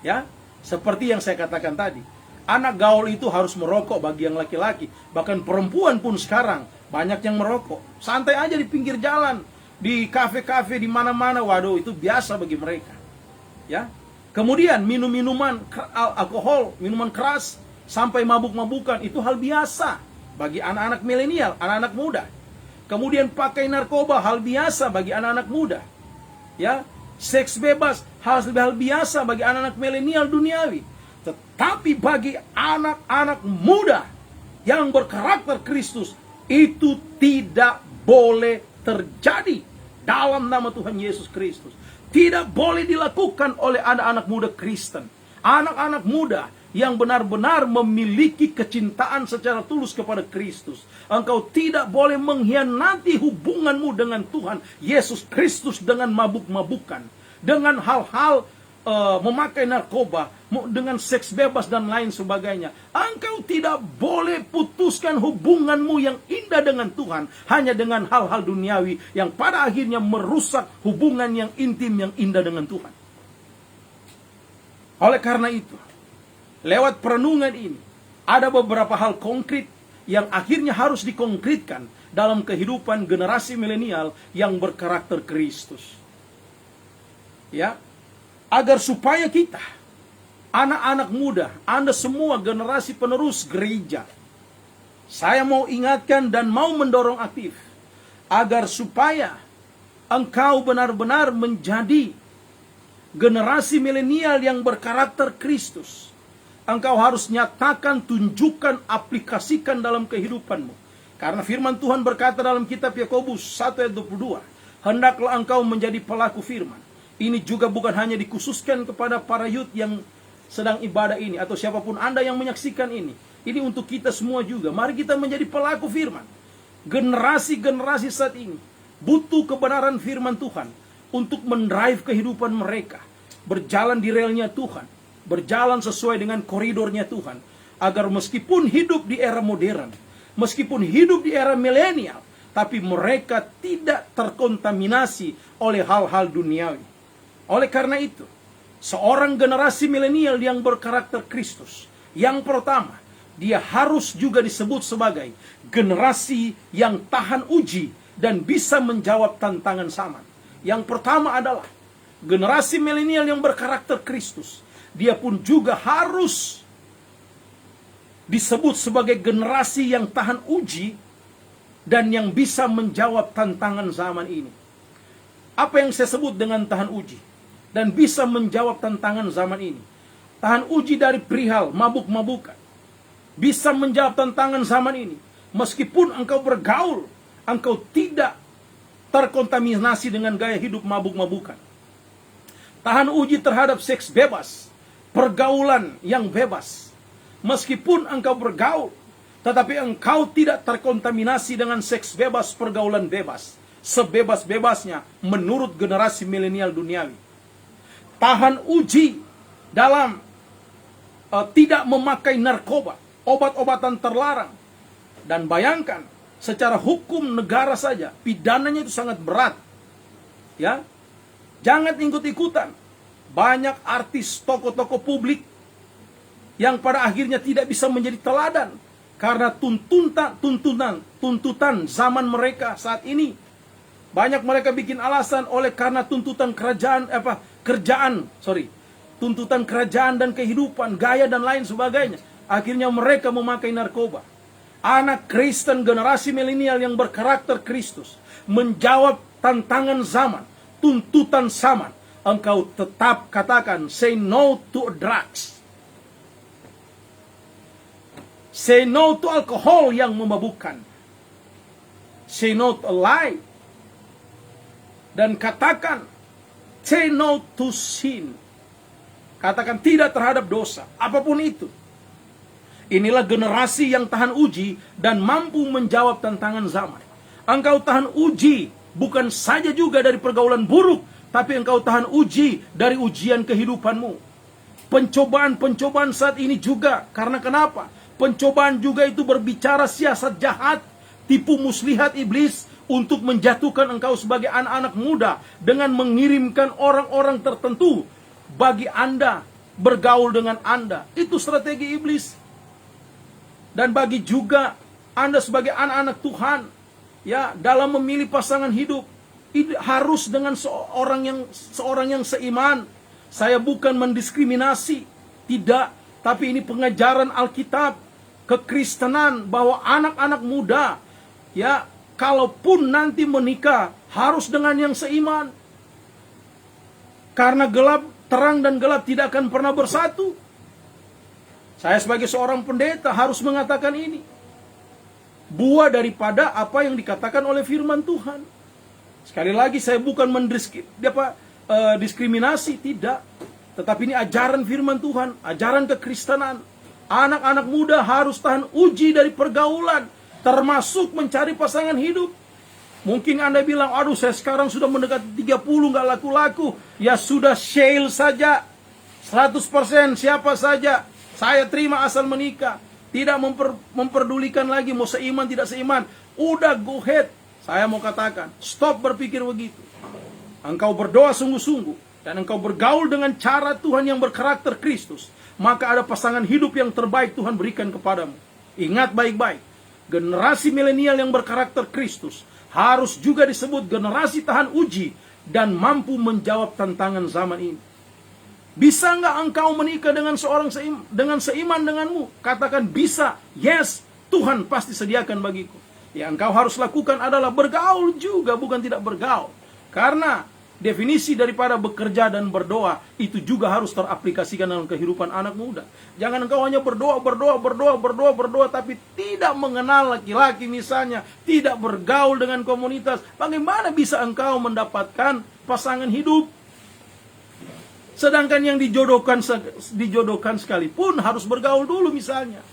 Ya, seperti yang saya katakan tadi, anak gaul itu harus merokok bagi yang laki-laki. Bahkan perempuan pun sekarang banyak yang merokok. Santai aja di pinggir jalan, di kafe-kafe, di mana-mana. Waduh, itu biasa bagi mereka. Ya. Kemudian minum minuman alkohol, minuman keras, sampai mabuk-mabukan, itu hal biasa bagi anak-anak milenial, anak-anak muda. Kemudian pakai narkoba, hal biasa bagi anak-anak muda. Ya. Seks bebas, hal biasa bagi anak-anak milenial duniawi. Tetapi bagi anak-anak muda yang berkarakter Kristus, itu tidak boleh terjadi dalam nama Tuhan Yesus Kristus. Tidak boleh dilakukan oleh anak-anak muda Kristen. Anak-anak muda yang benar-benar memiliki kecintaan secara tulus kepada Kristus. Engkau tidak boleh mengkhianati hubunganmu dengan Tuhan Yesus Kristus dengan mabuk-mabukan, dengan hal-hal memakai narkoba, dengan seks bebas dan lain sebagainya. Engkau tidak boleh putuskan hubunganmu yang indah dengan Tuhan hanya dengan hal-hal duniawi yang pada akhirnya merusak hubungan yang intim yang indah dengan Tuhan. Oleh karena itu, lewat perenungan ini, ada beberapa hal konkret yang akhirnya harus dikonkretkan dalam kehidupan generasi milenial yang berkarakter Kristus. Ya, agar supaya kita, anak-anak muda, Anda semua generasi penerus gereja, saya mau ingatkan dan mau mendorong aktif, agar supaya engkau benar-benar menjadi generasi milenial yang berkarakter Kristus. Engkau harus nyatakan, tunjukkan, aplikasikan dalam kehidupanmu. Karena firman Tuhan berkata dalam kitab Yakobus 1 ayat 22, hendaklah engkau menjadi pelaku firman. Ini juga bukan hanya dikhususkan kepada para youth yang sedang ibadah ini, atau siapapun Anda yang menyaksikan ini. Ini untuk kita semua juga. Mari kita menjadi pelaku firman. Generasi-generasi saat ini butuh kebenaran firman Tuhan untuk mendrive kehidupan mereka, berjalan di relnya Tuhan, berjalan sesuai dengan koridornya Tuhan, agar meskipun hidup di era modern, meskipun hidup di era milenial, tapi mereka tidak terkontaminasi oleh hal-hal duniawi. Oleh karena itu, seorang generasi milenial yang berkarakter Kristus, yang pertama, dia harus juga disebut sebagai generasi yang tahan uji dan bisa menjawab tantangan zaman. Yang pertama adalah generasi milenial yang berkarakter Kristus. Dia pun juga harus disebut sebagai generasi yang tahan uji dan yang bisa menjawab tantangan zaman ini. Apa yang saya sebut dengan tahan uji dan bisa menjawab tantangan zaman ini? Tahan uji dari perihal mabuk-mabukan. Bisa menjawab tantangan zaman ini. Meskipun engkau bergaul, engkau tidak terkontaminasi dengan gaya hidup mabuk-mabukan. Tahan uji terhadap seks bebas, pergaulan yang bebas. Meskipun engkau bergaul, tetapi engkau tidak terkontaminasi dengan seks bebas, pergaulan bebas. Sebebas-bebasnya menurut generasi milenial duniawi. Tahan uji dalam tidak memakai narkoba, obat-obatan terlarang. Dan bayangkan, secara hukum negara saja, pidananya itu sangat berat. Ya, jangan ikut-ikutan. Banyak artis, tokoh-tokoh publik yang pada akhirnya tidak bisa menjadi teladan karena tuntutan zaman mereka saat ini. Banyak mereka bikin alasan oleh karena tuntutan tuntutan kerajaan dan kehidupan, gaya dan lain sebagainya. Akhirnya mereka memakai narkoba. Anak Kristen generasi milenial yang berkarakter Kristus menjawab tantangan zaman, tuntutan zaman. Engkau tetap katakan, say no to drugs. Say no to alkohol yang memabukkan. Say no to a lie. Dan katakan, say no to sin. Katakan tidak terhadap dosa, apapun itu. Inilah generasi yang tahan uji dan mampu menjawab tantangan zaman. Engkau tahan uji bukan saja juga dari pergaulan buruk, tapi engkau tahan uji dari ujian kehidupanmu. Pencobaan-pencobaan saat ini juga. Karena kenapa? Pencobaan juga itu berbicara siasat jahat, tipu muslihat iblis untuk menjatuhkan engkau sebagai anak-anak muda dengan mengirimkan orang-orang tertentu bagi Anda bergaul dengan Anda. Itu strategi iblis. Dan bagi juga Anda sebagai anak-anak Tuhan, ya, dalam memilih pasangan hidup, harus dengan seorang yang seiman. Saya bukan mendiskriminasi, tidak, tapi ini pengajaran Alkitab, kekristenan, bahwa anak-anak muda, ya, kalaupun nanti menikah, harus dengan yang seiman. Karena terang dan gelap tidak akan pernah bersatu. Saya sebagai seorang pendeta harus mengatakan ini. Buah daripada apa yang dikatakan oleh firman Tuhan. Sekali lagi, saya bukan diskriminasi, tidak. Tetapi ini ajaran firman Tuhan, ajaran kekristenan. Anak-anak muda harus tahan uji dari pergaulan, termasuk mencari pasangan hidup. Mungkin Anda bilang, aduh, saya sekarang sudah mendekati 30, nggak laku-laku. Ya sudah, shale saja, 100% siapa saja. Saya terima asal menikah. Tidak memperdulikan lagi mau seiman tidak seiman. Udah, go ahead. Saya mau katakan, stop berpikir begitu. Engkau berdoa sungguh-sungguh dan engkau bergaul dengan cara Tuhan yang berkarakter Kristus, maka ada pasangan hidup yang terbaik Tuhan berikan kepadamu. Ingat baik-baik, generasi milenial yang berkarakter Kristus harus juga disebut generasi tahan uji dan mampu menjawab tantangan zaman ini. Bisa nggak engkau menikah dengan seorang seiman denganmu? Katakan bisa. Yes, Tuhan pasti sediakan bagiku. Yang engkau harus lakukan adalah bergaul juga, bukan tidak bergaul. Karena definisi daripada bekerja dan berdoa itu juga harus teraplikasikan dalam kehidupan anak muda. Jangan engkau hanya berdoa, tapi tidak mengenal laki-laki misalnya, tidak bergaul dengan komunitas. Bagaimana bisa engkau mendapatkan pasangan hidup? Sedangkan yang dijodohkan sekalipun harus bergaul dulu misalnya.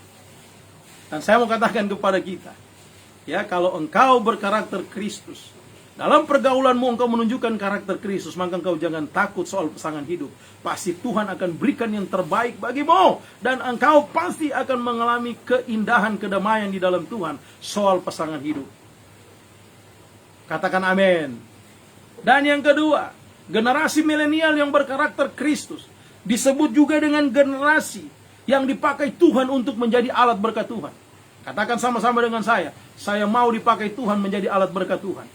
Dan saya mau katakan kepada kita, Ya, kalau engkau berkarakter Kristus, dalam pergaulanmu engkau menunjukkan karakter Kristus, maka engkau jangan takut soal pasangan hidup. Pasti Tuhan akan berikan yang terbaik bagimu, dan engkau pasti akan mengalami keindahan, kedamaian di dalam Tuhan soal pasangan hidup. Katakan amin. Dan yang kedua, generasi milenial yang berkarakter Kristus disebut juga dengan generasi yang dipakai Tuhan untuk menjadi alat berkat Tuhan. Katakan sama-sama dengan saya mau dipakai Tuhan menjadi alat berkat Tuhan.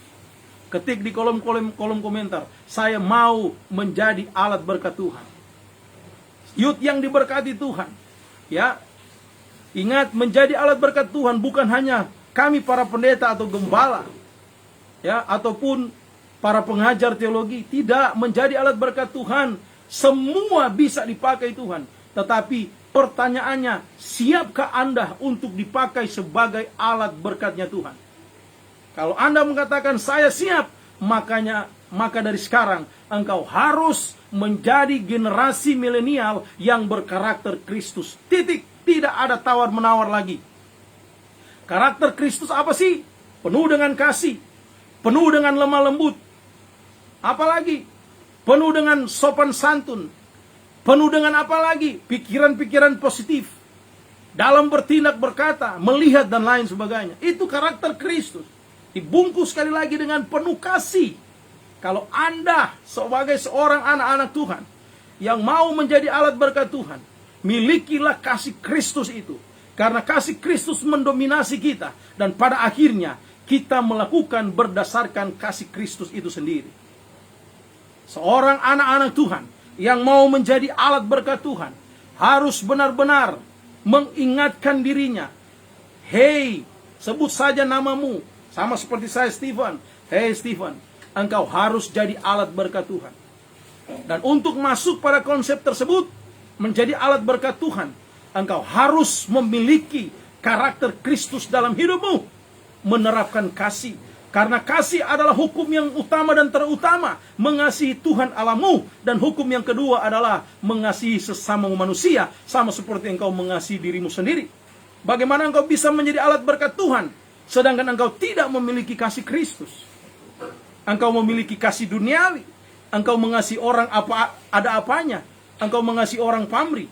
Ketik di kolom komentar, saya mau menjadi alat berkat Tuhan. Youth yang diberkati Tuhan, ya, ingat, menjadi alat berkat Tuhan bukan hanya kami para pendeta atau gembala, ya, ataupun para pengajar teologi. Tidak, menjadi alat berkat Tuhan, semua bisa dipakai Tuhan. Tetapi pertanyaannya, siapkah Anda untuk dipakai sebagai alat berkatnya Tuhan? Kalau Anda mengatakan saya siap, maka dari sekarang engkau harus menjadi generasi milenial yang berkarakter Kristus. Titik, tidak ada tawar-menawar lagi. Karakter Kristus apa sih? Penuh dengan kasih, penuh dengan lemah lembut, apalagi penuh dengan sopan santun, penuh dengan apa lagi? Pikiran-pikiran positif, dalam bertindak, berkata, melihat, dan lain sebagainya. Itu karakter Kristus. Dibungkus sekali lagi dengan penuh kasih. Kalau Anda sebagai seorang anak-anak Tuhan yang mau menjadi alat berkat Tuhan, milikilah kasih Kristus itu. Karena kasih Kristus mendominasi kita. Dan pada akhirnya kita melakukan berdasarkan kasih Kristus itu sendiri. Seorang anak-anak Tuhan yang mau menjadi alat berkat Tuhan harus benar-benar mengingatkan dirinya. Hei, sebut saja namamu. Sama seperti saya, Stephen. Hei Stephen, engkau harus jadi alat berkat Tuhan. Dan untuk masuk pada konsep tersebut, menjadi alat berkat Tuhan, engkau harus memiliki karakter Kristus dalam hidupmu. Menerapkan kasih. Karena kasih adalah hukum yang utama dan terutama. Mengasihi Tuhan Allahmu. Dan hukum yang kedua adalah mengasihi sesama manusia. Sama seperti engkau mengasihi dirimu sendiri. Bagaimana engkau bisa menjadi alat berkat Tuhan sedangkan engkau tidak memiliki kasih Kristus? Engkau memiliki kasih duniawi. Engkau mengasihi orang ada apanya. Engkau mengasihi orang pamrih.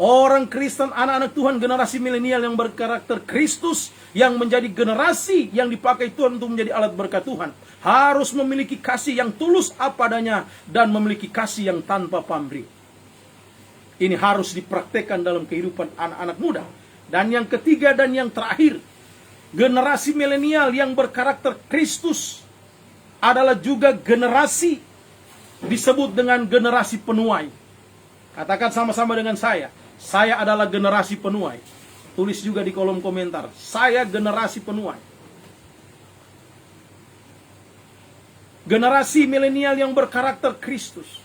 Orang Kristen, anak-anak Tuhan, generasi milenial yang berkarakter Kristus, yang menjadi generasi yang dipakai Tuhan untuk menjadi alat berkat Tuhan, harus memiliki kasih yang tulus apa adanya dan memiliki kasih yang tanpa pamrih. Ini harus dipraktekkan dalam kehidupan anak-anak muda. Dan yang ketiga dan yang terakhir, generasi milenial yang berkarakter Kristus adalah juga generasi disebut dengan generasi penuai. Katakan sama-sama dengan saya adalah generasi penuai. Tulis juga di kolom komentar, saya generasi penuai. Generasi milenial yang berkarakter Kristus,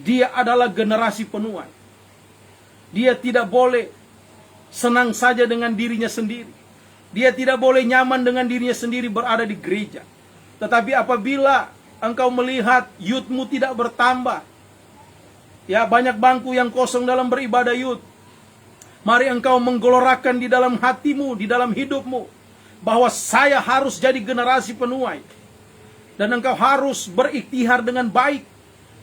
dia adalah generasi penuai. Dia tidak boleh senang saja dengan dirinya sendiri. Dia tidak boleh nyaman dengan dirinya sendiri berada di gereja. Tetapi apabila engkau melihat youthmu tidak bertambah, ya, banyak bangku yang kosong dalam beribadah youth, mari engkau menggelorakan di dalam hatimu, di dalam hidupmu, bahwa saya harus jadi generasi penuai. Dan engkau harus berikhtiar dengan baik.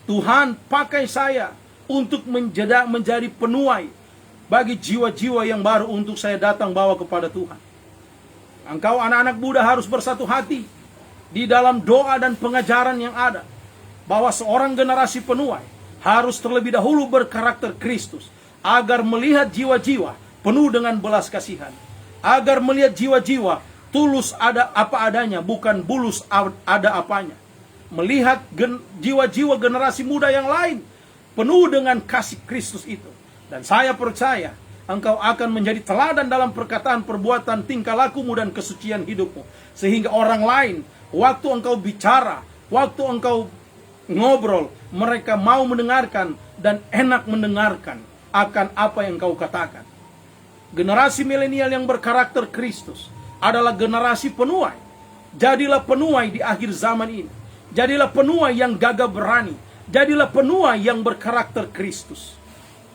Tuhan pakai saya untuk menjadi penuai bagi jiwa-jiwa yang baru untuk saya datang bawa kepada Tuhan. Engkau anak-anak muda harus bersatu hati di dalam doa dan pengajaran yang ada, bahwa seorang generasi penuai harus terlebih dahulu berkarakter Kristus, agar melihat jiwa-jiwa penuh dengan belas kasihan, agar melihat jiwa-jiwa tulus ada apa adanya, bukan bulus ada apanya. Melihat jiwa-jiwa generasi muda yang lain penuh dengan kasih Kristus itu. Dan saya percaya engkau akan menjadi teladan dalam perkataan, perbuatan, tingkah lakumu dan kesucian hidupmu. Sehingga orang lain, waktu engkau bicara, waktu engkau ngobrol, mereka mau mendengarkan dan enak mendengarkan akan apa yang engkau katakan. Generasi milenial yang berkarakter Kristus adalah generasi penuai. Jadilah penuai di akhir zaman ini. Jadilah penuai yang gagah berani. Jadilah penuai yang berkarakter Kristus.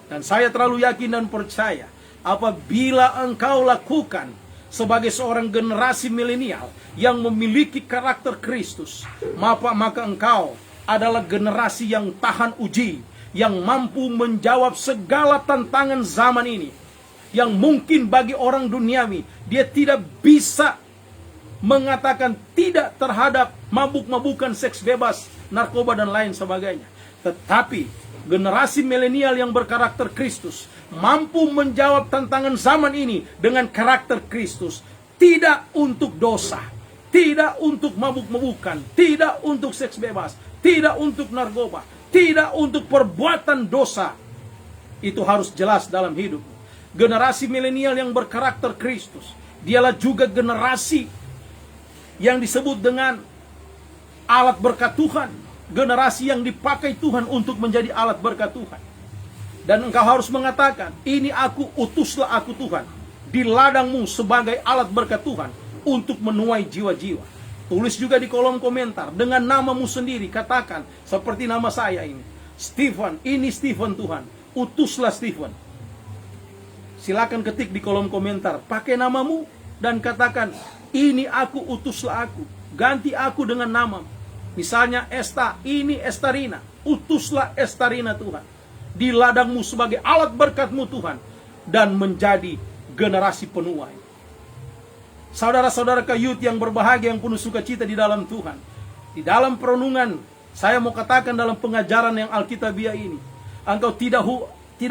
Dan saya terlalu yakin dan percaya, apabila engkau lakukan sebagai seorang generasi milenial yang memiliki karakter Kristus, maka engkau adalah generasi yang tahan uji, yang mampu menjawab segala tantangan zaman ini, yang mungkin bagi orang duniawi dia tidak bisa mengatakan tidak terhadap mabuk-mabukan, seks bebas, narkoba dan lain sebagainya. Tetapi generasi milenial yang berkarakter Kristus mampu menjawab tantangan zaman ini dengan karakter Kristus. Tidak untuk dosa, tidak untuk mabuk-mabukan, tidak untuk seks bebas, tidak untuk narkoba, tidak untuk perbuatan dosa. Itu harus jelas dalam hidup. Generasi milenial yang berkarakter Kristus, dialah juga generasi yang disebut dengan alat berkat Tuhan. Generasi yang dipakai Tuhan untuk menjadi alat berkat Tuhan. Dan engkau harus mengatakan, ini aku, utuslah aku Tuhan di ladangmu sebagai alat berkat Tuhan untuk menuai jiwa-jiwa. Tulis juga di kolom komentar dengan namamu sendiri, katakan seperti nama saya ini, Stephen, ini Stephen Tuhan, utuslah Stephen. Silakan ketik di kolom komentar, pakai namamu dan katakan, ini aku, utuslah aku. Ganti aku dengan nama. Misalnya Esta, ini Estarina, utuslah Estarina Tuhan di ladangmu sebagai alat berkat-Mu Tuhan, dan menjadi generasi penuai. Saudara-saudara kayut yang berbahagia, yang penuh sukacita di dalam Tuhan, di dalam perenungan saya mau katakan dalam pengajaran yang Alkitabiah ini, engkau tidak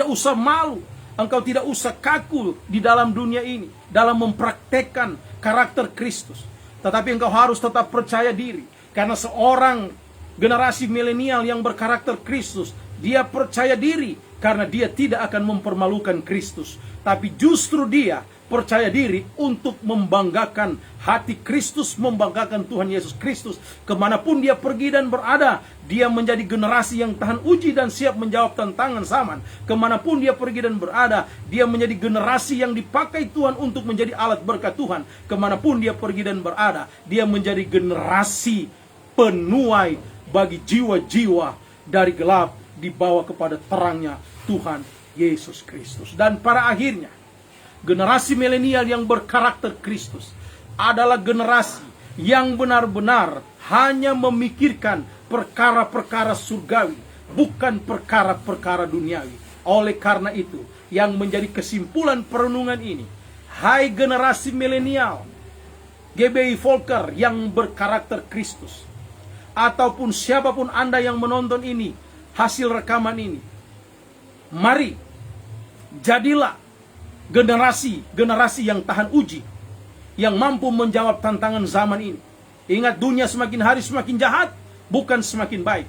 usah malu, engkau tidak usah kaku di dalam dunia ini dalam mempraktekkan karakter Kristus. Tetapi engkau harus tetap percaya diri, karena seorang generasi milenial yang berkarakter Kristus, dia percaya diri karena dia tidak akan mempermalukan Kristus, tapi justru dia percaya diri untuk membanggakan hati Kristus, membanggakan Tuhan Yesus Kristus. Kemanapun dia pergi dan berada, dia menjadi generasi yang tahan uji dan siap menjawab tantangan zaman. Kemanapun dia pergi dan berada, dia menjadi generasi yang dipakai Tuhan untuk menjadi alat berkat Tuhan. Kemanapun dia pergi dan berada, dia menjadi generasi penuai bagi jiwa-jiwa dari gelap dibawa kepada terangnya Tuhan Yesus Kristus. Dan pada akhirnya, generasi milenial yang berkarakter Kristus adalah generasi yang benar-benar hanya memikirkan perkara-perkara surgawi, bukan perkara-perkara duniawi. Oleh karena itu, yang menjadi kesimpulan perenungan ini, hai generasi milenial, GBI Volker yang berkarakter Kristus, ataupun siapapun Anda yang menonton ini, hasil rekaman ini, mari jadilah generasi yang tahan uji, yang mampu menjawab tantangan zaman ini. Ingat, dunia semakin hari semakin jahat, bukan semakin baik.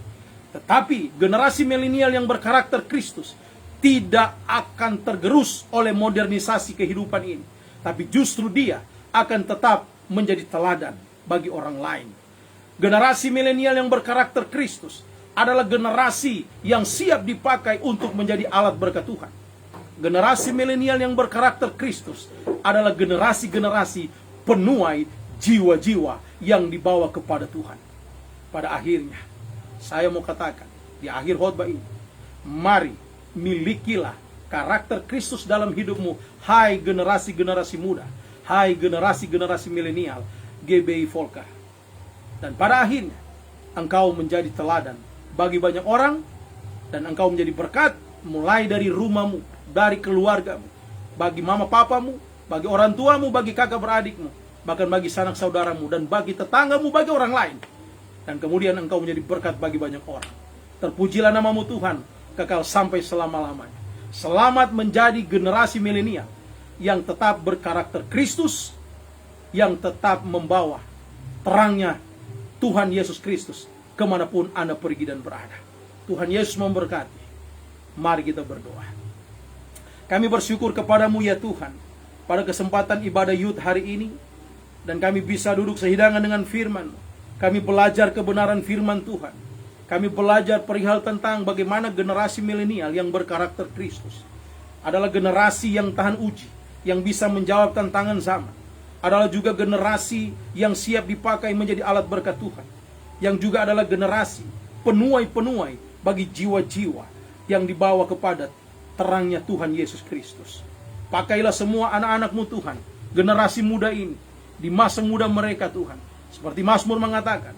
Tetapi generasi milenial yang berkarakter Kristus tidak akan tergerus oleh modernisasi kehidupan ini, tapi justru dia akan tetap menjadi teladan bagi orang lain. Generasi milenial yang berkarakter Kristus adalah generasi yang siap dipakai untuk menjadi alat berkat Tuhan. Generasi milenial yang berkarakter Kristus adalah generasi-generasi penuai jiwa-jiwa yang dibawa kepada Tuhan. Pada akhirnya, saya mau katakan di akhir khotbah ini, mari milikilah karakter Kristus dalam hidupmu, hai generasi-generasi muda, hai generasi-generasi milenial, GBI Volker. Dan pada akhirnya, engkau menjadi teladan bagi banyak orang, dan engkau menjadi berkat mulai dari rumahmu, dari keluargamu, bagi mama papamu, bagi orang tuamu, bagi kakak beradikmu, bahkan bagi sanak saudaramu, dan bagi tetanggamu, bagi orang lain. Dan kemudian engkau menjadi berkat bagi banyak orang. Terpujilah namamu Tuhan, kekal sampai selama-lamanya. Selamat menjadi generasi milenial yang tetap berkarakter Kristus, yang tetap membawa terangnya Tuhan Yesus Kristus kemanapun Anda pergi dan berada. Tuhan Yesus memberkati. Mari kita berdoa. Kami bersyukur kepadamu ya Tuhan, pada kesempatan ibadah Yud hari ini, dan kami bisa duduk sehidangan dengan firman. Kami belajar kebenaran firman Tuhan. Kami belajar perihal tentang bagaimana generasi milenial yang berkarakter Kristus adalah generasi yang tahan uji, yang bisa menjawab tantangan zaman. Adalah juga generasi yang siap dipakai menjadi alat berkat Tuhan, yang juga adalah generasi penuai-penuai bagi jiwa-jiwa yang dibawa kepada terangnya Tuhan Yesus Kristus. Pakailah semua anak-anak-Mu Tuhan generasi muda ini, di masa muda mereka Tuhan. Seperti Mazmur mengatakan,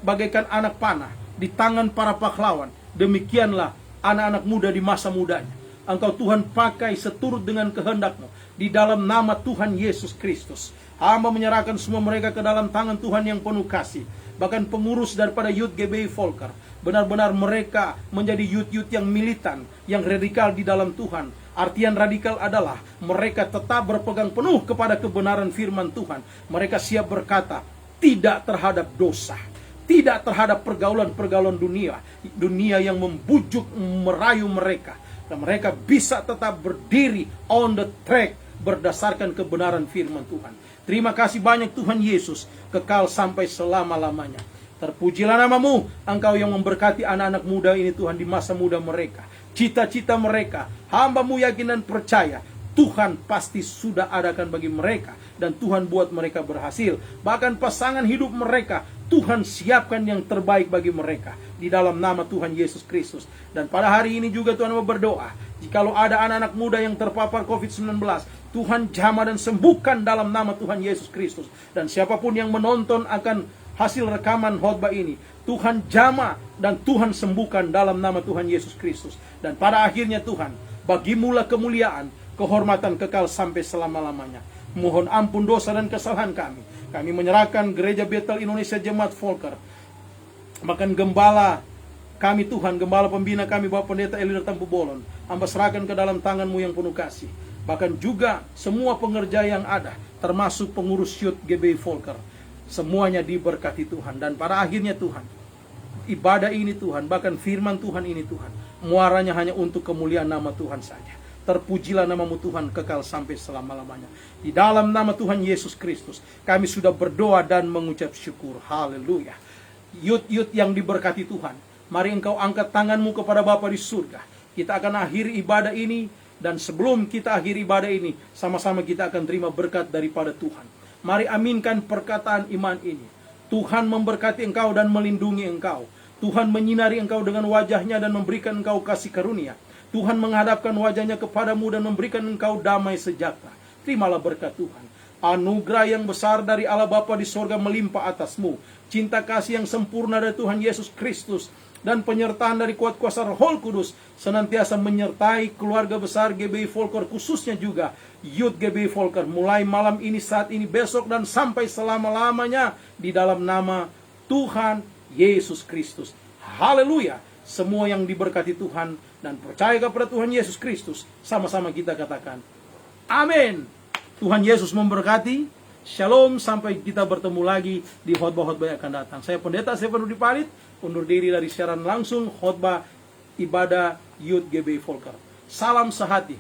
bagaikan anak panah di tangan para pahlawan, demikianlah anak-anak muda di masa mudanya. Engkau Tuhan pakai seturut dengan kehendak-Mu di dalam nama Tuhan Yesus Kristus. Hamba menyerahkan semua mereka ke dalam tangan Tuhan yang penuh kasih. Bahkan pengurus daripada Youth GBI Volker, benar-benar mereka menjadi youth-youth yang militan, yang radikal di dalam Tuhan. Artian radikal adalah mereka tetap berpegang penuh kepada kebenaran firman Tuhan. Mereka siap berkata tidak terhadap dosa, tidak terhadap pergaulan-pergaulan dunia yang membujuk, merayu mereka. Dan mereka bisa tetap berdiri on the track berdasarkan kebenaran firman Tuhan. Terima kasih banyak Tuhan Yesus, kekal sampai selama-lamanya. Terpujilah nama-Mu, Engkau yang memberkati anak-anak muda ini Tuhan di masa muda mereka. Cita-cita mereka, hamba-Mu yakin dan percaya, Tuhan pasti sudah adakan bagi mereka. Dan Tuhan buat mereka berhasil. Bahkan pasangan hidup mereka, Tuhan siapkan yang terbaik bagi mereka. Di dalam nama Tuhan Yesus Kristus. Dan pada hari ini juga Tuhan mau berdoa, jikalau ada anak-anak muda yang terpapar COVID-19, Tuhan jamah dan sembuhkan dalam nama Tuhan Yesus Kristus. Dan siapapun yang menonton akan hasil rekaman khotbah ini, Tuhan jamah dan Tuhan sembuhkan dalam nama Tuhan Yesus Kristus. Dan pada akhirnya Tuhan, bagimulah kemuliaan, kehormatan kekal sampai selama-lamanya. Mohon ampun dosa dan kesalahan kami. Kami menyerahkan Gereja Bethel Indonesia Jemaat Volker, bahkan gembala kami Tuhan, gembala pembina kami Bapak Pendeta Elida Tampu Bolon, hamba serahkan ke dalam tangan-Mu yang penuh kasih. Bahkan juga semua pengerja yang ada, termasuk pengurus Youth GBI Volker, semuanya diberkati Tuhan. Dan pada akhirnya Tuhan, ibadah ini Tuhan, bahkan firman Tuhan ini Tuhan, muaranya hanya untuk kemuliaan nama Tuhan saja. Terpujilah nama-Mu Tuhan kekal sampai selama-lamanya. Di dalam nama Tuhan Yesus Kristus, kami sudah berdoa dan mengucap syukur. Haleluya. Youth-youth yang diberkati Tuhan, mari engkau angkat tanganmu kepada Bapa di surga. Kita akan akhiri ibadah ini, dan sebelum kita akhiri ibadah ini, sama-sama kita akan terima berkat daripada Tuhan. Mari aminkan perkataan iman ini. Tuhan memberkati engkau dan melindungi engkau. Tuhan menyinari engkau dengan wajahnya dan memberikan engkau kasih karunia. Tuhan menghadapkan wajahnya kepadamu dan memberikan engkau damai sejahtera. Terimalah berkat Tuhan. Anugerah yang besar dari Allah Bapa di sorga melimpah atasmu. Cinta kasih yang sempurna dari Tuhan Yesus Kristus dan penyertaan dari kuat kuasa Roh Kudus senantiasa menyertai keluarga besar GBI Volker, khususnya juga Youth GBI Volker, mulai malam ini, saat ini, besok, dan sampai selama-lamanya di dalam nama Tuhan Yesus Kristus. Haleluya. Semua yang diberkati Tuhan dan percaya kepada Tuhan Yesus Kristus, sama-sama kita katakan amin. Tuhan Yesus memberkati. Shalom, sampai kita bertemu lagi di khotbah-khotbah yang akan datang. Saya Pendeta Stefan Rudi Parit, undur diri dari siaran langsung khotbah ibadah Youth GBI Volker. Salam sehati.